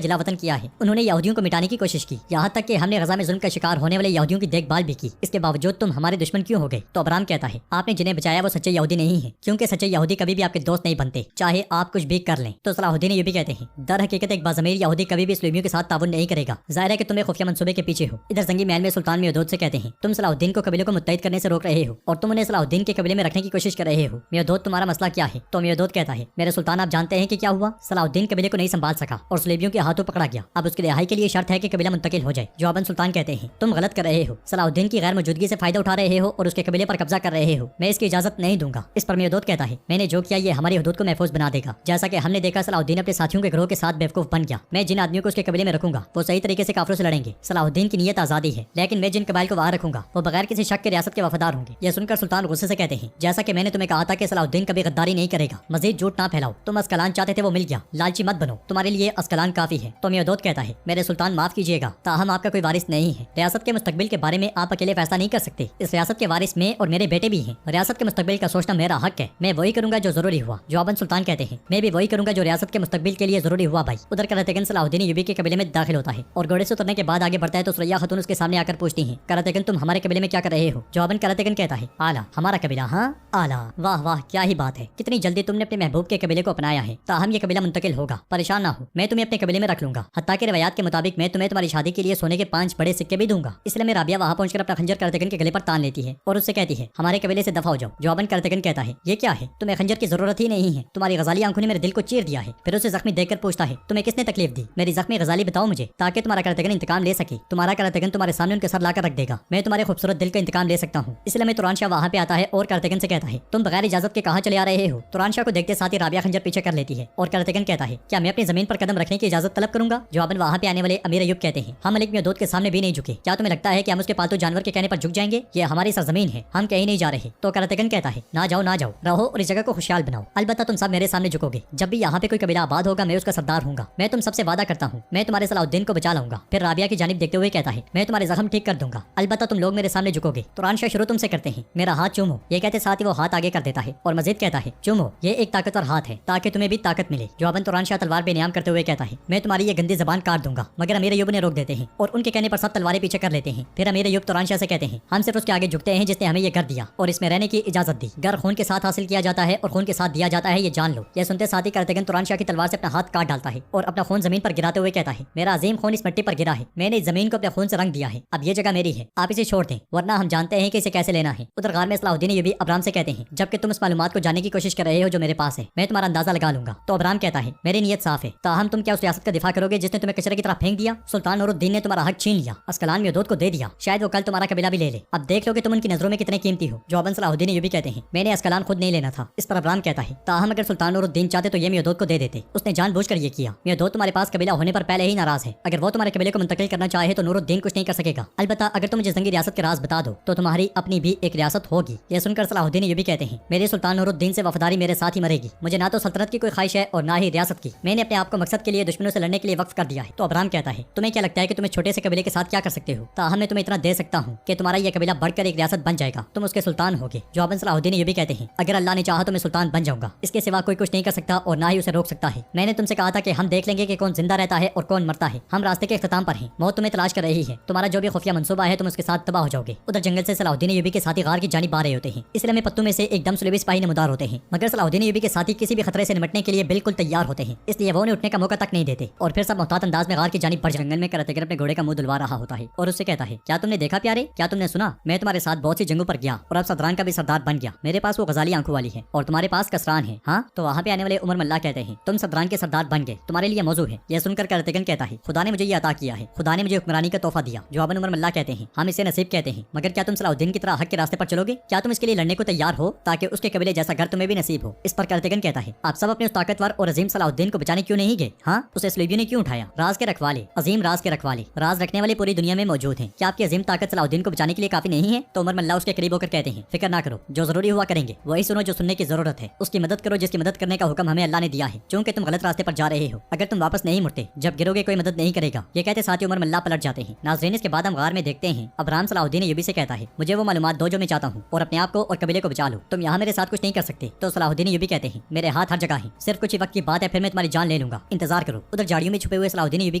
जिलावतन किया है। उन्होंने यहूदियों को मिटाने की कोशिश की, यहाँ तक कि हमने गजा में जुल्म का शिकार होने वाले यहूदियों की देखभाल भी की। इसके बावजूद तुम हमारे दुश्मन क्यों हो गए? तो अब्राहम कहता है, आपने जिन्हें बचाया वो सच्चे यहूदी नहीं है, क्योंकि सच्चे यहूदी कभी भी आपके दोस्त नहीं बनते, चाहे आप कुछ भी कर लें। तो सलाहुद्दीन अय्यूबी कहते हैं, दर हकीकत एक बाज़मीर यहूदी कभी भी सुलेबियों के साथ ताउन नहीं करेगा। जाहिर है कि तुम्हें खुफिया मंसूबे के पीछे हो। इधर जंगी महल में सुल्तान मेहदूद से कहते हैं, तुम सलाहुद्दीन को कबीलों को मुत्तहिद करने से रोक रहे हो और तुम उन्हें सलाहुद्दीन के कबीले में रखने की कोशिश कर रहे हो। मेहदूद, तुम्हारा मसला क्या है? तो मेहदूद कहता है, मेरे सुल्तान आप जानते हैं कि क्या हुआ? सलाहुद्दीन कबीले को नहीं संभाल सका और सुलेबियों के हाथों पकड़ा गया। अब उसकी रिहाई के लिए शर्त है कि कबीला मुंतकिल हो जाए। जवाबन सुल्तान कहते हैं, तुम गलत कर रहे हो, सलाहुद्दीन की गैर मौजूदगी से फायदा उठा रहे हो और उसके कबीले पर कब्जा कर रहे हो। मैं इसकी इजाजत नहीं दूंगा। इस पर मेहदूद कहता है, मैंने जो किया ये हमारी हदूद को महफूज बना देगा। जैसा कि हमने देखा सलाहुद्दीन अपने साथियों के ग्रोह के साथ बेवकूफ बन गया। मैं जिन आदमियों को उसके कबीले में रखूंगा वो सही तरीके से काफिरों से लड़ेंगे। सलाहुद्दीन की नीयत आजादी है, लेकिन मैं जिन कबाइल को वहां रखूंगा वो बगैर किसी शक के रियासत के वफादार होंगे। यह सुनकर सुल्तान गुस्से से कहते हैं, जैसा कि मैंने तुम्हें कहा था कि सलाहुद्दीन कभी गद्दारी नहीं करेगा। मजीद झूठ ना फैलाओ। तुम अस्कलान चाहते थे वो मिल गया, लालची मत बनो, तुम्हारे लिए अस्कलान काफी है। तो मेहदूद कहता है, मेरे सुल्तान माफ कीजिएगा, ताहम आपका कोई वारिस नहीं है। रियासत के मुस्तकबिल के बारे में आप अकेले फैसला नहीं कर सकते। इस रियासत के वारिस में और मेरे बेटे भी हैं। रियासत के मुस्तकबिल का सोचना मेरा हक है। मैं वही करूंगा जो जरूरी हुआ। जवाबन सुल्तान कहते हैं, मैं भी वही करूंगा जो रियासत के मुस्तकबिल के लिए जरूरी हुआ भाई। उधर करातेगन सलाहुद्दीन अय्यूबी के कबीले में दाखिल होता है और घोड़े से उतरने के बाद आगे बढ़ता है तो सुरैया खातून उसके सामने आकर पूछती हैं, करातेगन तुम हमारे कबीले में क्या कर रहे हो? जवाबन करातेगन कहता है, आला, हमारा कबीला? हाँ आला, वाह वाह क्या ही बात है, कितनी जल्दी तुमने अपने महबूब के कबीले को अपनाया है। ताहम ये कबीला मुंतकिल होगा, परेशान ना हो, मैं तुम्हें अपने कबीले में रख लूंगा। हत्ता के रवायात के मुताबिक मैं तुम्हें तुम्हारी शादी के लिए सोने के 5 बड़े सिक्के भी दूंगा। इसलिए मैं राबिया वहां पहुंचकर अपना खंजर करातेगन के गले पर तान लेती है और उससे कहती है, हमारे कबीले से दफा हो जाओ। जवाबन करातेगन कहता है, ये क्या है, तुम्हें खंजर की जरूरत ही नहीं है, तुम्हारी गजाली आंखों ने मेरे दिल को चीर दिया है। फिर उसे जख्मी देखकर पूछता है, तुम्हें किसने तकलीफ दी? मेरी जख्मी गजाली बताओ मुझे, ताकि तुम्हारा करातेगन इंतकाम ले सके। तुम्हारा करातेगन तुम्हारे सामने उनके सर लाकर रख देगा। मैं तुम्हारे खूबसूरत दिल का इंतकाम ले सकता हूँ। इसलिए मैं तुरान शाह वहाँ पे आता है और करातेगन से कहता है, तुम बगैर इजाजत के कहाँ चले आ रहे हो? तुरान शाह को देखते साथ ही राबिया खंजर पीछे कर लेती है और करातेगन कहता है, क्या मैं अपनी जमीन पर कदम रखने की इजाजत तलब करूंगा? जवाबन वहाँ पे आने वाले अमीर अय्यूब कहते हैं, हम मलिक मेहदूद के सामने भी नहीं झुके। क्या तुम्हें लगता है कि हम उसके पालतू जानवर के कहने पर झुक जाएंगे? ये हमारी सरजमीन है, हम कहीं नहीं जा रहे। तो करातेगन कहता है, ना जाओ ना जाओ, रहो और इस जगह को खुशहाल बनाओ। अलबत्ता तुम सब मेरे सामने झुकोगे। जब भी यहाँ पे कोई कबीला आबाद होगा मैं उसका सरदार हूँगा। मैं तुम सबसे वादा करता हूँ, मैं तुम्हारे सलाहुद्दीन को बचा लाऊंगा। फिर राबिया की जानिब देखते हुए कहता है, मैं तुम्हारे जख्म ठीक कर दूंगा, अलबत्ता तुम लोग मेरे सामने झुकोगे। तुरान शाह शुरू तुमसे करते हैं, मेरा हाथ चूमो। ये कहते साथ ही वो हाथ आगे कर देता है और मजीद कहता है, चूमो, ये एक ताकतवर हाथ है ताकि तुम्हें भी ताकत मिले। जवाबन तुरान शाह तलवार बेनियाम करते हुए कहता है, मैं तुम्हारी ये गंदी जबान काट दूंगा। मगर अमीर अय्यूब ने रोक देते हैं और उनके कहने पर सब तलवारें पीछे कर लेते हैं। फिर अमीर अय्यूब तुरान शाह से कहते हैं, हम सिर्फ उसके आगे झुकते हैं जिसने हमें ये घर दिया और इसमें रहने की इजाजत दी। घर खून के साथ हासिल किया जाता है और खून के साथ दिया जाता है, ये जान लो। यह सुनते साथ ही करातेगन तुरान शाह की तलवार से अपना हाथ काट डालता है और अपना खून जमीन पर गिराते हुए कहता है, मेरा अजीम खून इस मिट्टी पर गिरा है, मैंने इस जमीन को अपने खून से रंग दिया है। अब ये जगह मेरी है, आप इसे छोड़ दें वरना हम जानते हैं कि इसे कैसे लेना है। उधर गार में सलाहुद्दीन अय्यूबी अब्राम से कहते हैं, जबकि तुम इस मालूमात को जानने की कोशिश कर रहे हो जो मेरे पास है, मैं तुम्हारा अंदाजा लगा लूंगा। तो अब्राम कहता है, मेरी नीयत साफ है, ताहम तुम क्या उस रियासत का दिफा करोगे जिसने तुम्हें कचरे की तरह फेंक दिया? सुल्तान नूरुद्दीन ने तुम्हारा हक छीन लिया, अस्कलान मेहदूद को दे दिया, शायद वो कल तुम्हारा कबीला भी ले ले। अब देख लो कि तुम उनकी नजरों में कितने कीमती हो। जवाबन सलाहुद्दीन अय्यूबी कहते हैं, मैंने अस्कलान खुद नहीं लेना था। इस पर अब्राम कहता है, ताहम अगर सुल्तान नूरुद्दीन चाहते तो ये मेहदूद को दे देते, उसने जानबूझकर ये किया। मेहदूद तुम्हारे पास कबीला होने पर पहले ही नाराज है, अगर वो तुम्हारे कबीले को मुंतकिल करना चाहे तो नूरुद्दीन कुछ नहीं कर सकेगा। अलबत्ता अगर तुम मुझे जंगी रियासत के राज बता दो तो तुम्हारी अपनी भी एक रियासत होगी। यह सुनकर सलाहुद्दीन अय्यूबी कहते हैं, मेरे सुल्तान नूरुद्दीन से वफादारी मेरे साथ ही मरेगी। मुझे ना तो सल्तनत की कोई ख्वाहिश है और ना ही रियासत की। मैंने अपने आप को मकसद के लिए दुश्मनों से लड़ने के लिए वक्फ कर दिया है। तो अब्राम कहता है, तुम्हें क्या लगता है कि तुम्हें छोटे से कबीले के साथ क्या कर सकते हो? ताहम मैं तुम्हें इतना दे सकता हूँ कि तुम्हारा यह कबीला बढ़कर एक रियासत बन जाएगा, तुम उसके सुल्तान होगे। जवाबन सलाहुद्दीन अय्यूबी कहते हैं, अगर अल्लाह ने चाहा तो मैं सुल्तान बन जाऊंगा, इसके सिवा कोई कुछ नहीं कर सकता और ना ही उसे रोक सकता है। मैंने तुमसे कहा था कि हम देख लेंगे कि कौन जिंदा रहता है और कौन मरता है। हम रास्ते के इख्तिताम पर हैं, मौत तुम्हें तलाश कर रही है, तुम्हारा जो भी खुफिया मंसूबा है तुम उसके साथ तबाह हो जाओगे। उधर जंगल से सलाहुद्दीन अय्यूबी के साथी गार की जानिब आ रहे होते हैं। इस लम्हे पत्तों में से एकदम सुलेबी सिपाही नमदार होते हैं, मगर सलाहुद्दीन अय्यूबी के साथी किसी भी खतरे से निपटने के लिए बिल्कुल तैयार होते हैं, इसलिए वो उन्हें उठने का मौका तक नहीं देते और फिर सब मोहतात अंदाज में गार की जानिब बढ़। जंगल में करातेगन अपने घोड़े का मुंह धुलवा रहा होता है और उससे कहता है, क्या तुमने देखा प्यारे, क्या तुमने सुना? मैं तुम्हारे साथ बहुत सी जंगों पर गया और अब सदरान का भी सरदार बन गया। मेरे पास वो गजाली आंखों वाली है और तुम्हारे पास कसरान है। हाँ, तो वहाँ पे आने वाले उमर मल्ला कहते हैं, तुम सदरान के सरदार बन गए, तुम्हारे लिए मौजू है। यह सुनकर करातेगन कहता है, खुदा ने मुझे ये अता किया है, खुदा ने मुझे हुक्मरानी का तोहफा दिया। जवाबन उमर मल्ला कहते हैं, हम इसे नसीब कहते हैं, मगर क्या तुम सलाहुद्दीन की तरह हक के रास्ते पर चलोगे? क्या तुम इसके लिए लड़ने को तैयार हो ताकि उसके कबीले जैसा घर तुम्हें भी नसीब हो? इस पर करातेगन कहता है, आप सब अपने उस ताकतवर और अजीम सलाहुद्दीन को बचाने क्यों नहीं गए? हाँ, उसे सलीबियों ने क्यों उठाया? राज के रखवाले, अजीम राज के रखवाले, राज रखने वाले पूरी दुनिया में मौजूद हैं। क्या आपकी अजीम ताकत सलाहुद्दीन को बचाने के लिए काफी नहीं है? तो उमर मल्ला उसके करीब होकर कहते हैं, फिक्र ना करो, जो जरूरी हुआ करेंगे, वही सुनो जो सुनने की जरूरत है, उसकी मदद करो जिसकी मदद करने का हुक्म हमें अल्लाह ने दिया है, क्योंकि तुम गलत रास्ते पर जा रहे हो। अगर तुम वापस नहीं मुड़ते, जब गिरोगे कोई मदद नहीं करेगा। ये कहते साथ ही उमर मल्ला पलट जाते हैं। नाज़रीन, इसके बाद हम गार में देखते हैं अब्राम सलाहुद्दीन अय्यूबी से कहता है, मुझे वो मालूमात दो जो मैं चाहता हूँ और अपने आप को और कबीले को बचा बचा लो, तुम यहाँ मेरे साथ कुछ नहीं कर सकते। तो सलाहुद्दीन यूबी कहते हैं मेरे हाथ हर जगह हैं, सिर्फ कुछ ही वक्त की बात है, फिर मैं तुम्हारी जान ले लूंगा, इंतजार करो। उधर झाड़ियों में छुपे हुए सलाहुद्दीन यूबी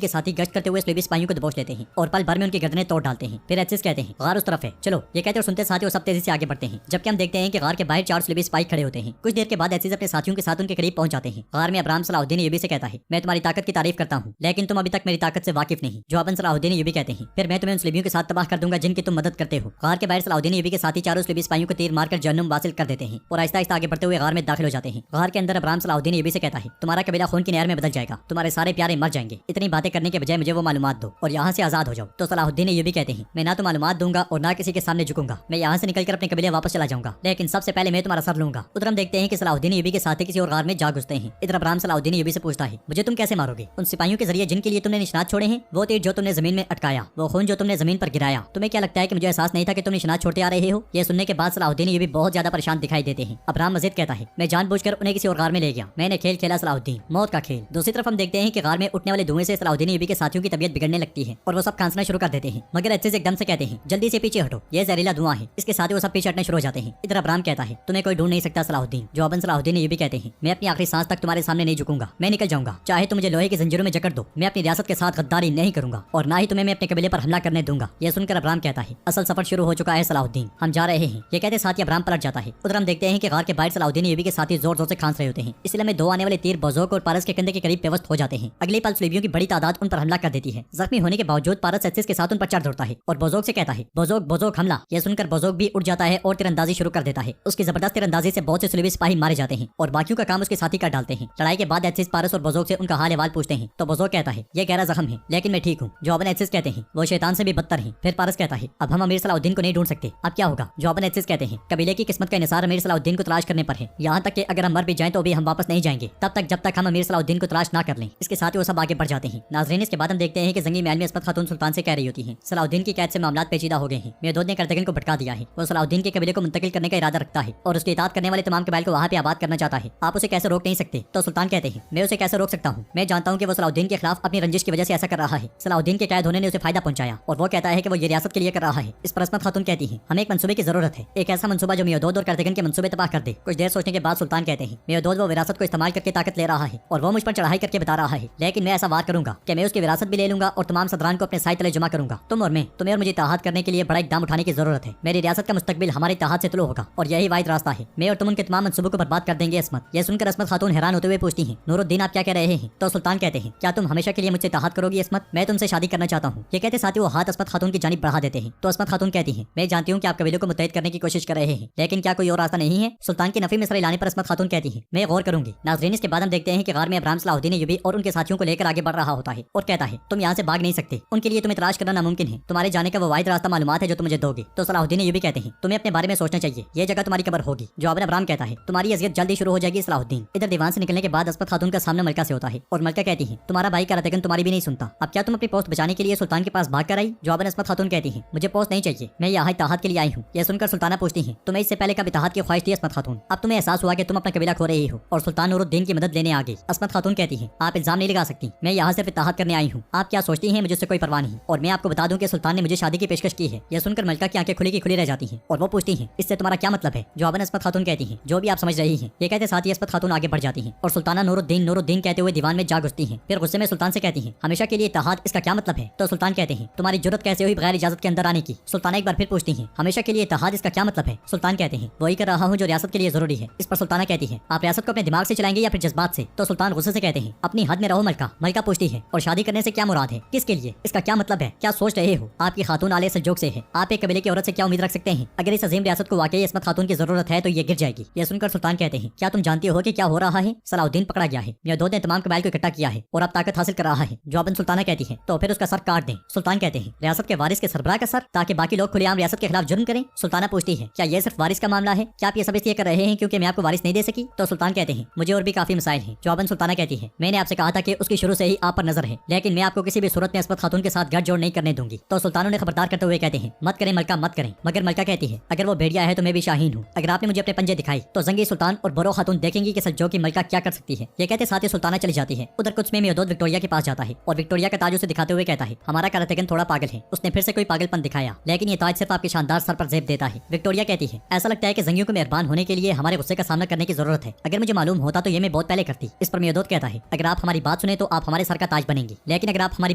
के साथी गश्त करते हुए स्लेबी सिपाहियों को दबोच लेते हैं और पल भर में उनकी गर्दनें तोड़ डालते हैं। फिर एचसिस कहते हैं गार उस तरफ है, चलो। ये कहते और सुनते साथ ही वो सब तेजी से आगे बढ़ते हैं, जबकि हम देखते हैं कि गार के बाहर 4 स्लेबी सिपाही खड़े होते हैं। कुछ देर के बाद एचसिस अपने साथियों के साथ उनके करीब पहुंच जाते हैं। गार में अब्राहम सलाहुद्दीन यूबी से कहता है मैं तुम्हारी ताकत की तारीफ करता हूँ, लेकिन तुम अभी तक मेरी ताकत से वाकिफ नहीं। जवाबन सलाहुद्दीन यूबी कहते हैं फिर मैं तुम्हें उन स्लेबियों के साथ तबाह कर दूंगा जिनकी तुम मदद करते हो। गार के बाहर सलाहुद्दीन यूबी के साथी चारों स्लेबी सिपाहियों को तीर मारकर जहन्नुम वासिल कर देते हैं और आहिस्ता आहिस्ता आगे बढ़ते हुए गार में दाखिल हो जाते हैं। गार के अंदर अब्राहम सलाहुद्दीन यूबी से कहता है तुम्हारा कबीला खून की नहर में बदल जाएगा, तुम्हारे सारे प्यारे मर जाएंगे, इतनी बातें करने के बजाय मुझे वो मालूमात दो और यहाँ से आजाद हो जाओ। तो सलाहुद्दीन यूबी कहते हैं मैं ना तो मालूमात दूंगा और ना किसी के सामने झुकूंगा, मैं यहाँ से निकलकर अपने कबीले वापस चला जाऊंगा, लेकिन सबसे पहले मैं तुम्हारा सर लूंगा। उधर हम देखते हैं कि सलाहुद्दीन यूबी के साथी किसी और गार में जा घुसते हैं। इधर अब्राहम सलाहुद्दीन यूबी से पूछता है मुझे तुम कैसे मारोगे? उन सिपाहियों के जरिए जिनके लिए तुमने निशानात छोड़े हैं, वो तीर जो तुमने जमीन में अटकाया, वो खून जो तुमने जमीन पर गिराया, तुम्हें क्या लगता है कि मुझे एहसास नहीं था कि तुम निशानात छोड़ते आ रहे हो? ये सुनने के बाद सलाहुद्दीन यूबी बहुत ज्यादा परेशान दिखाई देते हैं। अब्राहम मजीद कहता है मैं जानबूझकर उन्हें किसी और गार में ले गया, मैंने खेल खेला सलाहुद्दीन, मौत का खेल। दूसरी तरफ हम देखते हैं कि गार में उठने वाले धुएं से सलाहुद्दीन यूबी के साथियों की तबीयत बिगड़ने लगती है और वो सब खांसना शुरू कर देते हैं, मगर अच्छे से एकदम से कहते हैं जल्दी से पीछे हटो, ये जहरीला धुआं है। इसके साथ ही वो सब पीछे हटने शुरू हो जाते हैं। इधर अब्राहम कहता है तुम्हें कोई ढूंढ नहीं सकता सलाहुद्दीन। जवाबन सलाहुद्दीन यूबी कहते हैं मैं अपनी आखिरी सांस तक तुम्हारे सामने नहीं झुकूंगा, मैं निकल जाऊंगा, चाहे तुम मुझे लोहे की जंजीरों में जकड़ दो, मैं अपनी रियासत के साथ गद्दारी नहीं करूंगा और ना ही तुम्हें मैं अपने कबीले पर हमला करने दूंगा। यह सुनकर अब्राहम कहता है असल सफर शुरू हो चुका है सलाहुद्दीन, हम जा रहे हैं। ये कहते साथ ही अब्राहम पलट जाता है। उधर हम देखते हैं कि गार के बाहर सलाहुद्दीन यूबी के साथी जोर जोर से खांस रहे होते हैं, इसलिए में 2 आने वाले तीर बजोक और पारस के कंधे के करीब पेवस्त हो जाते हैं। अगले पल स्लेबियों की बड़ी तादाद उन पर हमला कर देती है। जख्मी होने के बावजूद पारस एचसिस के साथ उन पर चढ़ दौड़ता है और बजोक से कहता है बजोक बजोक हमला। यह सुनकर बजोक भी उठ जाता है और तीरंदाजी शुरू कर देता है। उसकी जबरदस्त तीरंदाजी से बहुत से स्लेबी सिपाही मारे जाते हैं और बाकियों का काम उसके साथी कर डालते हैं। लड़ाई के बाद एचसिस पारस और बजोक से उनका हाल अहवाल पूछते हैं तो बजोक कहता है यह गहरा जख्म है लेकिन मैं ठीक हूँ। जवाबन एचसिस कहते हैं वो शैतान से भी बदतर है। फिर पारस कहता है अब हम अमीर सलाहुद्दीन को नहीं ढूंढ सकते, अब क्या होगा? जवाबन एचसिस कहते हैं कबीले की किस्मत का इन्हिसार अमीर सलाहुद्दीन को तलाश करने पर है, यहाँ तक कि अगर हम मर भी जाएं तो भी हम वापस नहीं जाएंगे तब तक जब तक हम अमीर सलाहुद्दीन को तलाश ना कर लें। इसके साथ ही वो सब आगे बढ़ जाते हैं। नाज़रीन इसके बाद हम देखते हैं कि जंगी महल में अस्मत खातून सुल्तान से कह रही होती है सलाहुद्दीन की कैद से मामलात पेचीदा हो गए हैं, मेहदूद ने करतगिन को भटका दिया है, वो सलाहुद्दीन के कबीले को मुंतकिल करने का इरादा रखता है और उसकी इताअत करने वाले तमाम कबाइल को वहाँ पे आबाद करना चाहता है, आप उसे कैसे रोक नहीं सकते? तो सुल्तान कहते हैं मैं उसे कैसे रोक सकता हूँ, मैं जानता हूँ कि वो सलाहुद्दीन के खिलाफ अपनी रंजिश की वजह से ऐसा कर रहा है, सलाहुद्दीन के कैद होने ने उसे फायदा पहुंचाया और वो कहता है कि वो ये रियासत के लिए कर रहा है। इस पर अस्मत खातून कहती है हमें एक मंसूबे की जरूरत है, एक ऐसा मंसूबा जो मेहदूद और करतगिन के मंसूबे तबाह कर दे। कुछ देर सोचने के बाद सुल्तान कहते हैं मेहदूद वो विरासत को इस्तेमाल करके ताकत ले रहा है और वो मुझ पर चढ़ाई करके बता रहा है, लेकिन मैं ऐसा वार करूंगा कि मैं उसकी विरासत भी ले लूंगा और तमाम सदरान को अपने साए तले जमा करूंगा। तुम्हें और मुझे इत्तेहाद करने के लिए बड़ा इकदाम उठाने की जरूरत है, मेरी रियासत का मुस्तकबिल हमारे इत्तेहाद से तुलू होगा और यही वाहिद रास्ता है, मैं और तुम उनके तमाम मंसूबों को बर्बाद कर देंगे। अस्मत यह सुनकर अस्मत खातून हैरान होते हुए पूछती हैं नूरुद्दीन आप क्या कह रहे हैं? तो सुल्तान कहते हैं क्या तुम हमेशा के लिए मुझसे इत्तेहाद करोगी अस्मत? मैं तुमसे शादी करना चाहता हूँ। ये कहते साथ ही वो हाथ अस्मत खातून की जानिब बढ़ा देते हैं। तो अस्मत खातून कहती है मैं जानती हूँ कि आप कबीलों को मुत्तहिद करने की कोशिश कर रहे हैं, लेकिन क्या कोई और रास्ता नहीं है? सुल्तान की नफी में सर लाने पर अस्मत खातून कहती है मैं गौर करूंगी। नाज़रीन इसके बाद हम देखते हैं कि गार में अब्राहम सलाहुद्दीन यूबी और उनके साथियों को लेकर आगे बढ़ रहा होता है और कहता है तुम यहाँ से भाग नहीं सकते, उनके लिए तुम्हें तलाश करना नामुमकिन है, तुम्हारे जाने का वो वाहिद रास्ता मालूमात है जो तुम मुझे दोगे। तो सलाहुद्दीन यूबी कहते हैं तुम्हें अपने बारे में सोचना चाहिए, ये जगह तुम्हारी कब्र होगी। जवाबन अब्राहम कहता है तुम्हारी अज़ियत जल्दी शुरू हो जाएगी सलाहुद्दीन। इधर दीवान से निकलने के बाद अस्मत खातून का सामना मलका से होता है और मलका कहती है तुम्हारा भाई करतगिन तुम्हारी भी नहीं सुनता, अब क्या तुम अपनी पोस्ट बचाने के लिए सुल्तान के पास भाग कर आई? जवाबन अस्मत खातून कहती है मुझे पोस्ट नहीं चाहिए, मैं यहाँ इत्तेहाद के लिए आई हूँ। यह सुनकर सुल्ताना पूछती है तुम्हें इससे पहले कब इत्तेहाद की ख्वाहिश थी अस्मत खातून? अब तुम्हें एहसास हुआ कि तुम अपना कबीला खो रही हो और सुल्तान नूरुद्दीन की मदद लेने आ गई। अस्मत खातून कहती है आप इल्जाम नहीं लगा सकती, मैं यहाँ सिर्फ इत्तेहाद करने आई हूँ, आप क्या सोचती हैं मुझे उससे कोई परवाह नहीं और मैं आपको बता दूं कि सुल्तान ने मुझे शादी की पेशकश की है। यह सुनकर मलका की आंखें खुली की खुली रह जाती हैं और वो पूछती हैं इससे तुम्हारा क्या मतलब है? जवाबन अस्मत खातून कहती हैं जो भी आप समझ रही हैं। ये कहते साथ ही अस्मत खातून आगे बढ़ जाती हैं और सुल्ताना नूरुद्दीन नूरुद्दीन कहते हुए दीवान में जा घुसती हैं। फिर गुस्से में सुल्तान से कहती हैं हमेशा के लिए इत्तेहाद इसका क्या मतलब है? तो सुल्तान कहते हैं तुम्हारी जुर्रत कैसे हुई बगैर इजाजत के अंदर आने की? सुल्ताना एक बार फिर पूछती हैं हमेशा के लिए इत्तेहाद इसका क्या मतलब है? सुल्तान कहते हैं वही कर रहा हूँ जो रियासत के लिए जरूरी है। इस पर सुल्ताना कहती है आप रियासत को अपने दिमाग से चलाएंगे या फिर जज्बात से? तो सुल्तान गुस्से से कहते हैं अपनी हद में रहो मलका। मलका पूछती है और शादी करने से क्या मुराद है, किसके लिए, इसका क्या मतलब है, क्या सोच रहे हो? आपकी खातून आले सज्जोग से है, आप एक कबीले की औरत से क्या उम्मीद रख सकते हैं? अगर इस अजीम रियासत को वाकई अस्मत खातून की जरूरत है तो ये गिर जाएगी। यह सुनकर सुल्तान कहते हैं क्या तुम जानती हो कि क्या हो रहा है? सलाहुद्दीन पकड़ा गया है, मेहदूद ने तमाम कबाइल को इकट्ठा किया है और अब ताकत हासिल कर रहा है। जवाबन सुल्ताना कहती है तो फिर उसका सर काट दें। सुल्तान कहते हैं रियासत के वारिस के सरबराह का सर, ताकि बाकी लोग खुलेआम रियासत के खिलाफ जुर्म करें। सुल्ताना पूछती है क्या यह सिर्फ वारिस का मामला है, क्या आप ये सब इसलिए कर रहे हैं क्योंकि मैं आपको वारिस नहीं दे सकी? तो सुल्तान कहते हैं मुझे और भी काफी मसाइल हैं। जवाबन सुल्ताना कहती है मैंने आपसे कहा था कि उसकी शुरू से ही आप पर नजर है, लेकिन मैं आपको किसी भी सूरत में अस्मत खातून के साथ गठजोड़ नहीं करने दूंगी। तो सुल्तानों ने खबरदार करते हुए कहते हैं मत करें मलका मत करें। मगर मलका कहती है अगर वो भेड़िया है तो मैं भी शाहीन हूँ, अगर आपने मुझे अपने पंजे दिखाई तो जंगी सुल्तान और बरो खातून देखेंगी कि सज्जो की मलका क्या कर सकती है। ये कहते साथ ही सुल्ताना चली जाती है। उधर कुछ में मेहदूद विक्टोरिया के पास जाता है और विक्टोरिया का ताज उसे दिखाते हुए कहता है हमारा करतगिन थोड़ा पागल है, उसने फिर से कोई पागलपन दिखाया, लेकिन ये ताज सिर्फ आपके शानदार सर पर जेब देता है। विक्टोरिया कहती है ऐसा लगता है कि जंगियों को मेहरबान होने के लिए हमारे गुस्से का सामना करने की जरूरत है। अगर मुझे मालूम होता तो ये मैं बहुत पहले करती। इस पर मेयदोत कहता है, अगर आप हमारी बात सुने तो आप हमारे सर का ताज बनेंगे, लेकिन अगर आप हमारी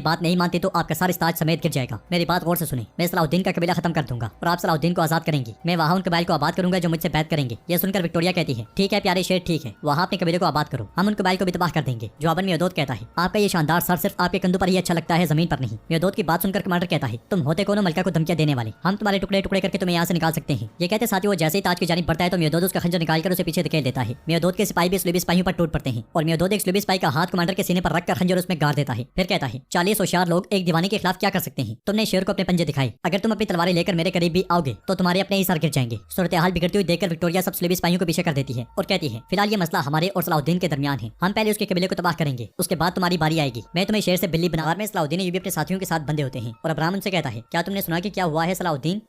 बात नहीं मानते तो आपका सर इस ताज समेत गिर जाएगा। मेरी बात गौर से सुने, मैं सलाहुद्दीन का कबीला खत्म कर दूंगा और आप सलाहुद्दीन को आजाद करेंगे। मैं वहाँ उन कबाइल को आबाद करूंगा जो मुझसे बैत करेंगे। ये सुनकर विक्टोरिया कहती है, ठीक है प्यारे शेर, ठीक है, वहाँ अपने कबीले को आबाद करो, हम उन कबाइल को भी तबाह कर देंगे। जवाबन मेयदोत कहता है, आपका ये शानदार सर सिर्फ आपके कंधों पर ही अच्छा लगता है, जमीन पर नहीं। मेयदोत की बात सुनकर कमांडर कहता है, तुम होते कौन हो मलका को धमकियां देने वाले, हम तुम्हारे टुकड़े टुकड़े करके तुम्हें यहाँ से निकाल सकते हैं। ये कहते साथ ही वो जैसे ही ताज की जानिब बढ़ता है तो मेयदोत उसका खंजर निकालकर उसे पीछे धकेल देता है। मेयदोत के सिपाही भी स्लूबी सिपाहियों पर टूट पड़ते हैं और मेयदोत एक स्लूबी सिपाही का हाथ कमांडर के सीने पर रखकर खंजर उसमें गाड़ देता है। फिर कहता है, 40 होशियार लोग एक दीवाने के खिलाफ क्या कर सकते हैं। तुमने शेर को अपने पंजे दिखाए, अगर तुम अपनी तलवारें लेकर मेरे करीब भी आओगे तो तुम्हारे अपने ही सर गिर जाएंगे। सूरत हाल बिगड़ती हुई देखकर विक्टोरिया सब स्लूबी सिपाहियों को पीछे कर देती है और कहती है, फिलहाल ये मसला हमारे और सलाहुद्दीन के दरमियान है, हम पहले उसके कबीले को तबाह करेंगे, उसके बाद तुम्हारी बारी आएगी। मैं तुम्हें शेर से बिल्ली बना। में सलाहुद्दीन ये भी अपने साथियों के साथ बंधे होते हैं और अब्राहम उनसे कहता है, क्या तुमने सुना कि क्या हुआ है सलाहुद्दीन?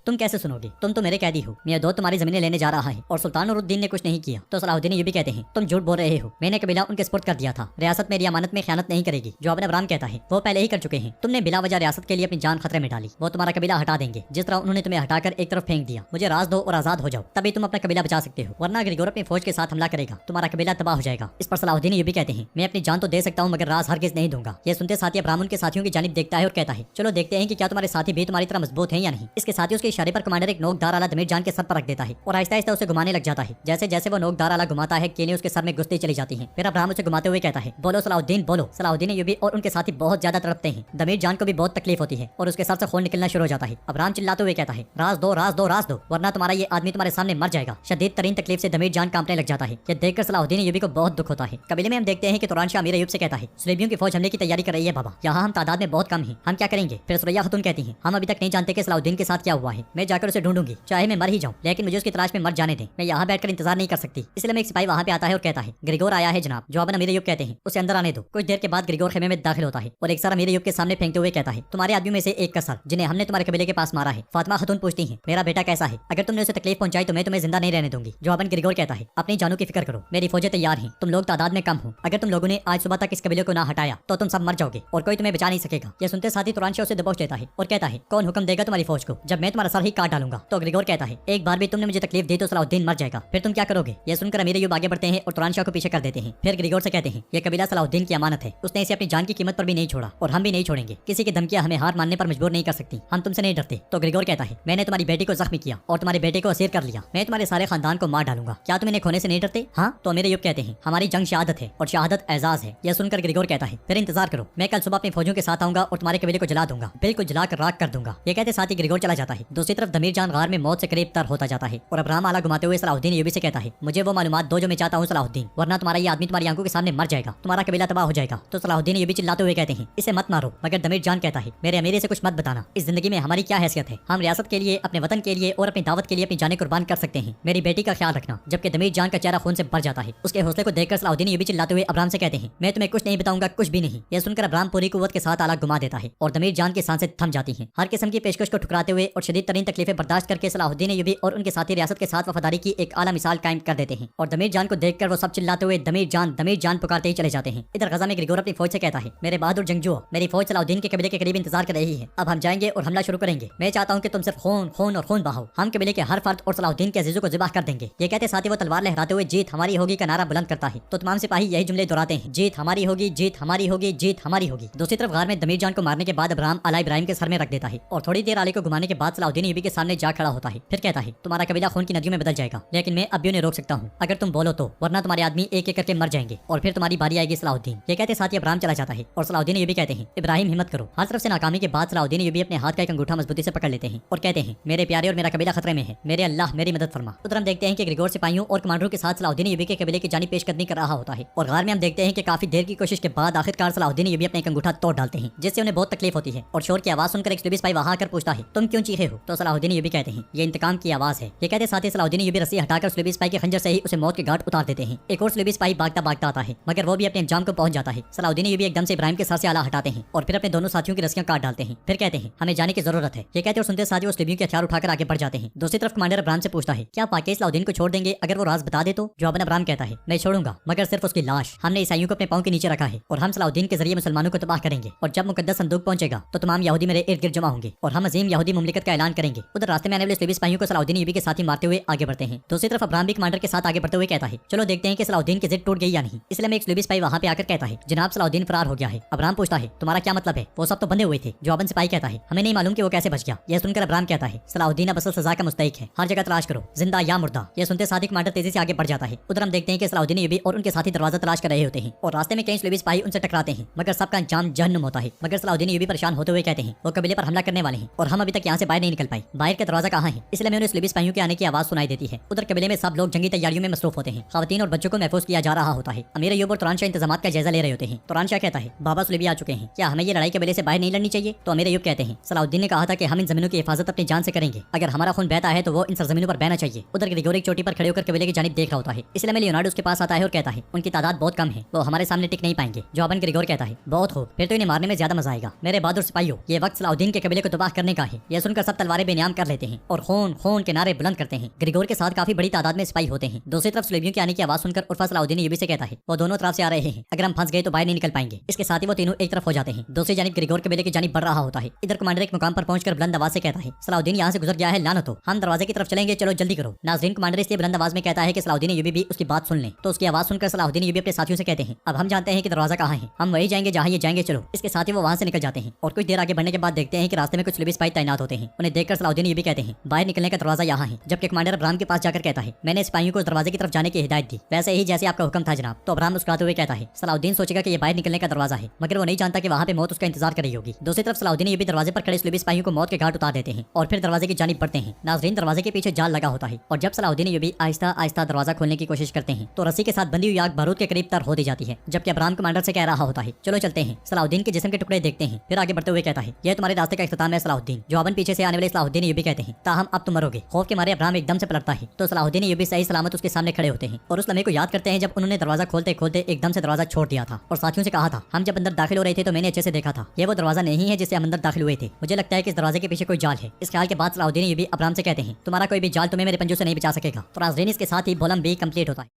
तुम कैसे सुनोगे, तुम तो मेरे कैदी हो। मेयदोत तुम्हारी जमीनें लेने जा रहा है और सुल्तान नूरुद्दीन ने कुछ नहीं किया। तो सलाहुद्दीन ये भी कहते हैं, तुम झूठ बोल रहे हो, मैंने कबीला उनके स्पुर्द कर दिया था, रियासत मेरी अमानत में खयानत नहीं करेगी। जवाब अब्राहम कहता है, वो पहले ही कर चुके हैं, तुमने बिला वजह रियासत के लिए अपनी जान खतरे में डाली, वो तुम्हारा कबीला हटा देंगे जिस तरह उन्होंने तुम्हें हटाकर एक तरफ फेंक दिया। मुझे राज दो और आजाद हो जाओ, तभी तुम अपना कबीला बचा सकते हो, वरना ग्रिगोर अपनी फौज के साथ हमला करेगा, तुम्हारा कबीला तबाह हो जाएगा। इस पर सलाहुद्दीन ये भी कहते हैं, मैं अपनी जान तो दे सकता हूँ मगर राज हरगिज नहीं दूंगा। ये सुनते साथी अब्राहम उनके साथियों की जानिब देखता है और कहता है, चलो देखते हैं कि क्या तुम्हारे साथी भी तुम्हारी तरह मजबूत हैं या नहीं। इसके साथ उसके इशारे पर कमांडर एक नोकदार आला दमीर जान के सर पर रख देता है और आहिस्ता आहिस्ता उसे घुमाने लग जाता है। जैसे जैसे वो नोकदार आला घुमाता है केने उसके सर में घुसती चली जाती है। फिर अब्राहम उसे घुमाते हुए कहता है, बोलो सलाहुद्दीन बोलो। सलाहुद्दीन यूबी और उनके साथी बहुत ज्यादा तड़पते हैं, दमीर जान को भी बहुत तकलीफ होती है और उसके सर से खून निकलना शुरू हो जाता है। अब्राहम चिल्लाते हुए कहता है, राज दो राज दो राज दो, वरना तुम्हारा ये आदमी तुम्हारे सामने मर जाएगा। शदीद तरीन तकलीफ से दमीर जान कांपने लग जाता है। यह देखकर सलाहुद्दीन यूबी को बहुत दुख होता है। कबीले में हम देखते हैं कि तुरान शाह अमीर अयूब से कहता है, सुलेबियों की फौज हमले की तैयारी कर रही है बाबा, यहाँ हम तादाद में बहुत कम हैं, हम क्या करेंगे। फिर सुरैया खातून कहती हैं, हम अभी तक नहीं जानते कि सलाहुद्दीन के साथ क्या हुआ है, मैं जाकर उसे ढूंढूंगी, चाहे मैं मर ही जाऊं, लेकिन मुझे उसकी तलाश में मर जाने दें, मैं यहाँ बैठकर इंतजार नहीं कर सकती। इसलिए मैं एक सिपाही वहाँ पे आता है और कहता है, ग्रिगोर आया है जनाब। जवाबन अमीर अयूब कहते हैं, उसे अंदर आने दो। कुछ देर के बाद ग्रिगोर खेमे में दाखिल होता है और एक सर अमीर अयूब के सामने फेंकते हुए कहता है, तुम्हारे आदमियों में से एक का सर जिन्हें हमने तुम्हारे कबीले के पास मारा है। फातिमा खातून पूछती है, मेरा बेटा कैसा है, अगर तुमने उसे तकलीफ पहुंचाई तो मैं तुम्हें जिंदा नहीं रहने दूंगी। जवाबन ग्रिगोर कहता है, अपनी जानों की फिक्र करो, मेरी फौजें तैयार हैं, तुम लोग तादाद में कम हो, अगर तुम लोगों ने आज सुबह तक इस कबीले को ना हटाया तो तुम सब मर जाओगे और कोई तुम्हें बचा नहीं सकेगा। यह सुनते साथ ही तुरान शाह उसे दबोच लेता है और कहता है, कौन हुक्म देगा तुम्हारी फौज को, जब मैं तुम्हारा सर ही काट डालूंगा। तो ग्रिगोर कहता है, एक बार भी तुमने मुझे तकलीफ दी तो सलाहुद्दीन मर जाएगा, फिर तुम क्या करोगे। यह सुनकर अमीर अयूब आगे बढ़ते हैं और तुरान शाह को पीछे कर देते हैं। फिर ग्रिगोर से कहते हैं, यह कबीला सलाहुद्दीन की अमानत है, उसने इसे अपनी जान की कीमत पर भी नहीं छोड़ा और हम भी नहीं छोड़ेंगे। किसी की धमकियां हमें हार मानने पर मजबूर नहीं कर सकती, हम तुमसे नहीं डरते। तो ग्रिगोर कहता है, मैंने तुम्हारी बेटी को जख्मी किया और तुम्हारे बेटे को असीर कर लिया, मैं तुम्हारे सारे खानदान को मार डालूंगा, क्या तुम इन्हें खोने से नहीं डरते। हाँ, तो अमीर अयूब कहते हैं, हमारी जंग शहादत है और शहादत एजाज है। यह सुनकर ग्रिगोर कहता है, फिर इंतजार करो, मैं कल सुबह अपनी फौजों के साथ आऊंगा और तुम्हारे कबीले को जला दूंगा, बिल्कुल जलाकर राख कर दूंगा। ये कहते साथ ही ग्रिगोर चला जाता है। दूसरी तरफ दमीर जान गार में मौत से करीब तर होता जाता है और अब्राहम आला घुमाते हुए सलाहुद्दीन अयूबी से कहता है, मुझे वो मालूमात दो जो मैं चाहता हूँ सलाहुद्दीन, वरना तुम्हारा ये आदमी तुम्हारी आंखों के सामने मर जाएगा, तुम्हारा कबीला तबाह हो जाएगा। तो सलाहुद्दीन अयूबी चिल्लाते हुए कहते हैं, इसे मत मारो। मगर दमीर जान कहता है, मेरे अमीरी से कुछ मत बताना, इस जिंदगी में हमारी क्या हैसियत है, हम रियासत के लिए, अपने वतन के लिए और अपनी दावत के लिए अपनी जानें कुर्बान कर सकते हैं, मेरी बेटी का ख्याल रखना। जबकि दमीर जान का चेहरा खून से भर जाता है। उसके हौसले को देखकर सलाहुद्दीन अयूबी चिल्लाते हुए अब्राहम से कहते हैं, मैं तुम्हें कुछ नहीं बताऊंगा, कुछ भी नहीं। यह सुनकर अब्राहम पूरी कुव्वत के साथ आला घुमा देता है और दमीर जान की सांसें थम जाती हैं। हर किस्म की पेशकश को ठुकराते हुए और शदीद तरीन तकलीफें बर्दाश्त करके सलाहुद्दीन अयूबी और उनके साथी रियासत के साथ वफादारी की एक आला मिसाल कायम कर देते हैं और दमीर जान को देखकर वो सब चिल्लाते हुए दमीर जान पुकारते ही चले जाते हैं। इधर गजा में ग्रिगोर अपनी फौज से कहता है, मेरे बहादुर जंगजुओं, मेरी फौज सलाहुद्दीन के कबीले के करीब इंतजार कर रही है, अब हम जाएंगे और हमला शुरू करेंगे। मैं चाहता हूँ कि तुम सिर्फ खून खून और खून बहाओ, हम कबीले के हर फर्द और सलाहुद्दीन के अजीजों को ज़िबाह कर देंगे। ये कहते साथ ही वो तलवार लहराते हुए जीत हमारी होगी का नारा बुलंद करता है। तो तमाम सिपाही यही जुमले दोहराते हैं, जीत हमारी होगी, जीत हमारी होगी, जीत हमारी होगी। दूसरी तरफ गार में दमीर जान को मारने के बाद अब्राहम आला इब्राहिम के सर में रख देता है और थोड़ी देर आले को घुमाने के बाद सलाहुद्दीन अयूबी के सामने जा खड़ा होता है। फिर कहता है, तुम्हारा कबीला खून की नदियों में बदल जाएगा, लेकिन मैं अब भी उन्हें रोक सकता हूँ अगर तुम बोलो तो, वरना तुम्हारे आदमी एक एक करके मर जाएंगे और फिर तुम्हारी बारी आएगी सलाहुद्दीन। ये कहते साथ ही अब्राहम चला जाता है और सलाहुद्दीन अयूबी कहते हैं, इब्राहिम हिम्मत करो। हर तरफ से नाकामी के बाद सलाहुद्दीन अयूबी अपने हाथ का एक अंगूठा मजबूती से पकड़ लेते हैं और कहते हैं, मेरे प्यारे और मेरा कबीला खतरे में है, मेरे अल्लाह मेरी मदद फरमा। उधर हम देखते हैं कि ग्रिगोर सिपाहियों और कमांडरों के साथ सलाहुद्दीन अयूबी के कबीले की जानी पेशकदमी कर रहा होता है और गार में हम देखते हैं कि काफी देर की कोशिश के बाद आखिरकार सलाहुद्दीन अयूबी अपना एक अंगूठा तोड़ डालते हैं, जिससे उन्हें बहुत तकलीफ होती है और शोर की आवाज सुनकर एक सुलभी सिपाही वहां आकर पूछता है, तुम क्यों चीखे हो। तो सलाहुद्दीन अयूबी कहते हैं, ये इंतकाम की आवाज है। ये कहते साथ ही सलाहुद्दीन अयूबी रस्सी हटाकर सुलभी सिपाही के खंजर से ही उसे मौत के घाट उतार देते हैं। एक और सुलभी सिपाही भागता भागता आता है मगर वो भी अपने अंजाम को पहुंच जाता है। सलाहुद्दीन अयूबी एकदम से इब्राहिम के सर से आला हटाते हैं और फिर अपने दोनों साथियों की रस्सियां काट डालते हैं। फिर कहते हैं, हमें जाने की जरूरत है। ये कहते और सुनते साथ ही वो सुलभियों के हथियार उठाकर आगे बढ़ जाते हैं। दूसरी तरफ कमांडर अब्राहम से पूछता है, क्या पाके सलाहुद्दीन को छोड़ देंगे अगर वो राज बता दे तो। जवाबन अब्राहम कहता है, मैं छोड़ूंगा मगर सिर्फ उसकी लाश। हमने ईसाइयों को अपने पांव के नीचे रखा है और हम सलाहुद्दीन के जरिए मुसलमानों को तबाह करेंगे और जब मुकद्दस संदूक पहुंचेगा तो तमाम यहूदी मेरे इर्द गिर्द जमा होंगे और हम अजीम यहूदी मुमलिकत का ऐलान करेंगे। उधर रास्ते में आने वाले सुलभी सिपाहियों को सलाहुद्दीन यूबी के साथ ही मारते हुए आगे बढ़ते हैं। दूसरी तरफ अब्राहम भी कमांडर के साथ आगे बढ़ते हुए कहता है चलो देखते हैं कि सलाउद्दीन की जिद टूट गई या नहीं। इसलिए में एक स्लूबी सिपाही वहां पे आकर कहता है जनाब सलाउद्दीन फरार हो गया है। अब्राहम पूछता है तुम्हारा क्या मतलब है? वो सब तो बंधे हुए थे। जवाबन सिपाही कहता है हमें नहीं मालूम कि वो कैसे बच गया। यह सुनकर अब्राहम कहता है सलाउद्दीन अब असल सजा का मुस्तहिक है, हर जगह तलाश करो जिंदा या मुर्दा। यह सुनते साथ ही कमांडर तेजी से आगे बढ़ जाता है। उधर हम देखते हैं कि सलाउद्दीन यूबी और उनके साथी दरवाजा तलाश कर रहे होते हैं और रास्ते में कई स्लूबी सिपाही उनसे टकराते हैं मगर सबका अंजाम जहन्नुम होता है। मगर सलाउद्दीन यूबी परेशान होते हुए कहते हैं वो कबीले पर हमला करने वाले हैं और हम अभी तक यहाँ से बाहर नहीं निकल पाए। बाहर का दरवाजा कहाँ है? इसलिए में उन्हें स्लूबी सिपाहियों के आने की आवाज सुनाई देती है। उधर कबीले में सब लोग जंगी तैयारियों में मसरूफ होते हैं। खवातीन और बच्चों को महफूज किया जा रहा होता है। अमीर अय्यूब और तुरान शाह इंतजामात का जायजा ले रहे होते हैं। तुरान शाह कहता है बाबा सुलेबी आ चुके हैं, क्या हमें ये लड़ाई कबीले से बाहर नहीं लड़नी चाहिए? तो अमीर अय्यूब कहते हैं सलाउद्दीन ने कहा था कि हम इन जमीनों की हिफाजत अपनी जान से करेंगे, अगर हमारा खून बहता है तो वो इन सरजमीनों पर बहना चाहिए। उधर ग्रिगोर एक चोटी पर खड़े होकर कबीले की जानिब देख रहा होता है। इसलिए में लियोनार्डो उसके पास आता है और कहता है उनकी तादाद बहुत कम है, वो हमारे सामने टिक नहीं पाएंगे। जवाबन ग्रिगोर कहता है बहुत खूब, फिर तो इन्हें मारने में ज्यादा मजा आएगा। मेरे बहादुर सिपाहियों ये वक्त सलाउद्दीन के कबीले को तबाह करने का है। यह सुनकर सब तलवारें बेनियाम कर लेते हैं और खून खून के नारे बुलंद करते हैं। ग्रिगोर के साथ काफी बड़ी तादाद में सिपाही होते हैं। दूसरी तरफ सुलेबियों के आने की आवाज सुनकर उर्फा सलाउद्दीन यूबी से कहता है वो दोनों तरफ से आ रहे हैं, अगर हम फंस गए तो बाहर नहीं निकल पाएंगे। इसके साथ ही वो तीनों एक तरफ हो जाते हैं। दूसरी जानिब ग्रिगोर कबीले की जानिब बढ़ रहा होता है। इधर कमांडर एक मुकाम पर पहुंचकर बुलंद आवाज से कहता है सलाउद्दीन यहाँ से गुजर गया है, लानत हो, हम दरवाजे की तरफ चलेंगे, चलो जल्दी करो। नाज़रीन कमांडर इसलिए बुलंद आवाज में कहता है कि सलाउद्दीन यूबी भी उसकी बात सुन लें। तो उसकी आवाज सुनकर सलाउद्दीन यूबी अपने साथियों से कहते हैं अब हम जानते हैं कि दरवाजा कहाँ है, हम वही जाएंगे जहाँ ये जाएंगे, चलो। इसके साथ ही वो वहाँ से निकल जाते हैं और कुछ देर आगे बढ़ने के बाद देखते हैं कि रास्ते में कुछ लिबी सिपाही तैनात होते हैं। उन्हें देखकर सलाउद्दीन यूबी कहते हैं बाहर निकलने का दरवाजा यहाँ है। जबकि कमांडर अब्राहम के पास जाकर कहता है मैंने सिपाहियों को दरवाजे की तरफ जाने की हिदायत दी, वैसे ही जैसे आपका हुक्म था जनाब। तो अब्राहम मुस्कुराते हुए कहता है सलाउद्दीन सोचेगा कि ये बाहर निकलने का दरवाजा है, मगर वो नहीं जानता कि वहाँ पे मौत उसका इंतजार कर रही होगी। दूसरी तरफ सलाउद्दीन यूबी दरवाजे पर खड़े लिबी सिपाहियों को मौत के घाट उतार देते हैं और फिर दरवाजे की जानिब बढ़ते हैं। नाज़रीन दरवाजे के पीछे जाल लगा होता है और जब सलाउद्दीन यूबी आहिस्ता आहिस्ता दरवाजा खोलने की कोशिश करते हैं तो रस्सी के साथ बंधी हुई आग बारूद के करीब तर होती जाती है। जबकि अब्राहम कमांडर से कह रहा होता है चलो चलते हैं। सलाउद्दीन के जिस्म के टुकड़े देखते हैं, फिर आगे बढ़ते हुए कहता है यह तुम्हारे रास्ते का इख्तिताम है सलाउद्दीन। जवाबन पीछे से आने वाले सलाउद्दीन यूबी कहते हैं ताहम अब तुम मरोगे। खौफ के मारे अब्राहम एकदम से पलटता है तो सलाउद्दीन यूबी सही सलामत उसके सामने खड़े होते हैं और उस लम्हे को याद करते हैं जब उन्होंने दरवाजा खोलते खोलते एकदम से दरवाजा छोड़ दिया था और साथियों से कहा था हम जब अंदर दाखिल हो रहे थे तो मैंने अच्छे से देखा था, ये वो दरवाजा नहीं है जिससे हम अंदर दाखिल हुए थे, मुझे लगता है कि इस दरवाजे के पीछे कोई जाल है। इस ख्याल के बाद सलाउद्दीन यूबी अब्राहम से कहते हैं तुम्हारा कोई भी जाल तुम्हें मेरे पंजों से नहीं बचा सकेगा। तो नाज़रीन इसके साथ ही वॉल्यूम बी कंप्लीट होता है।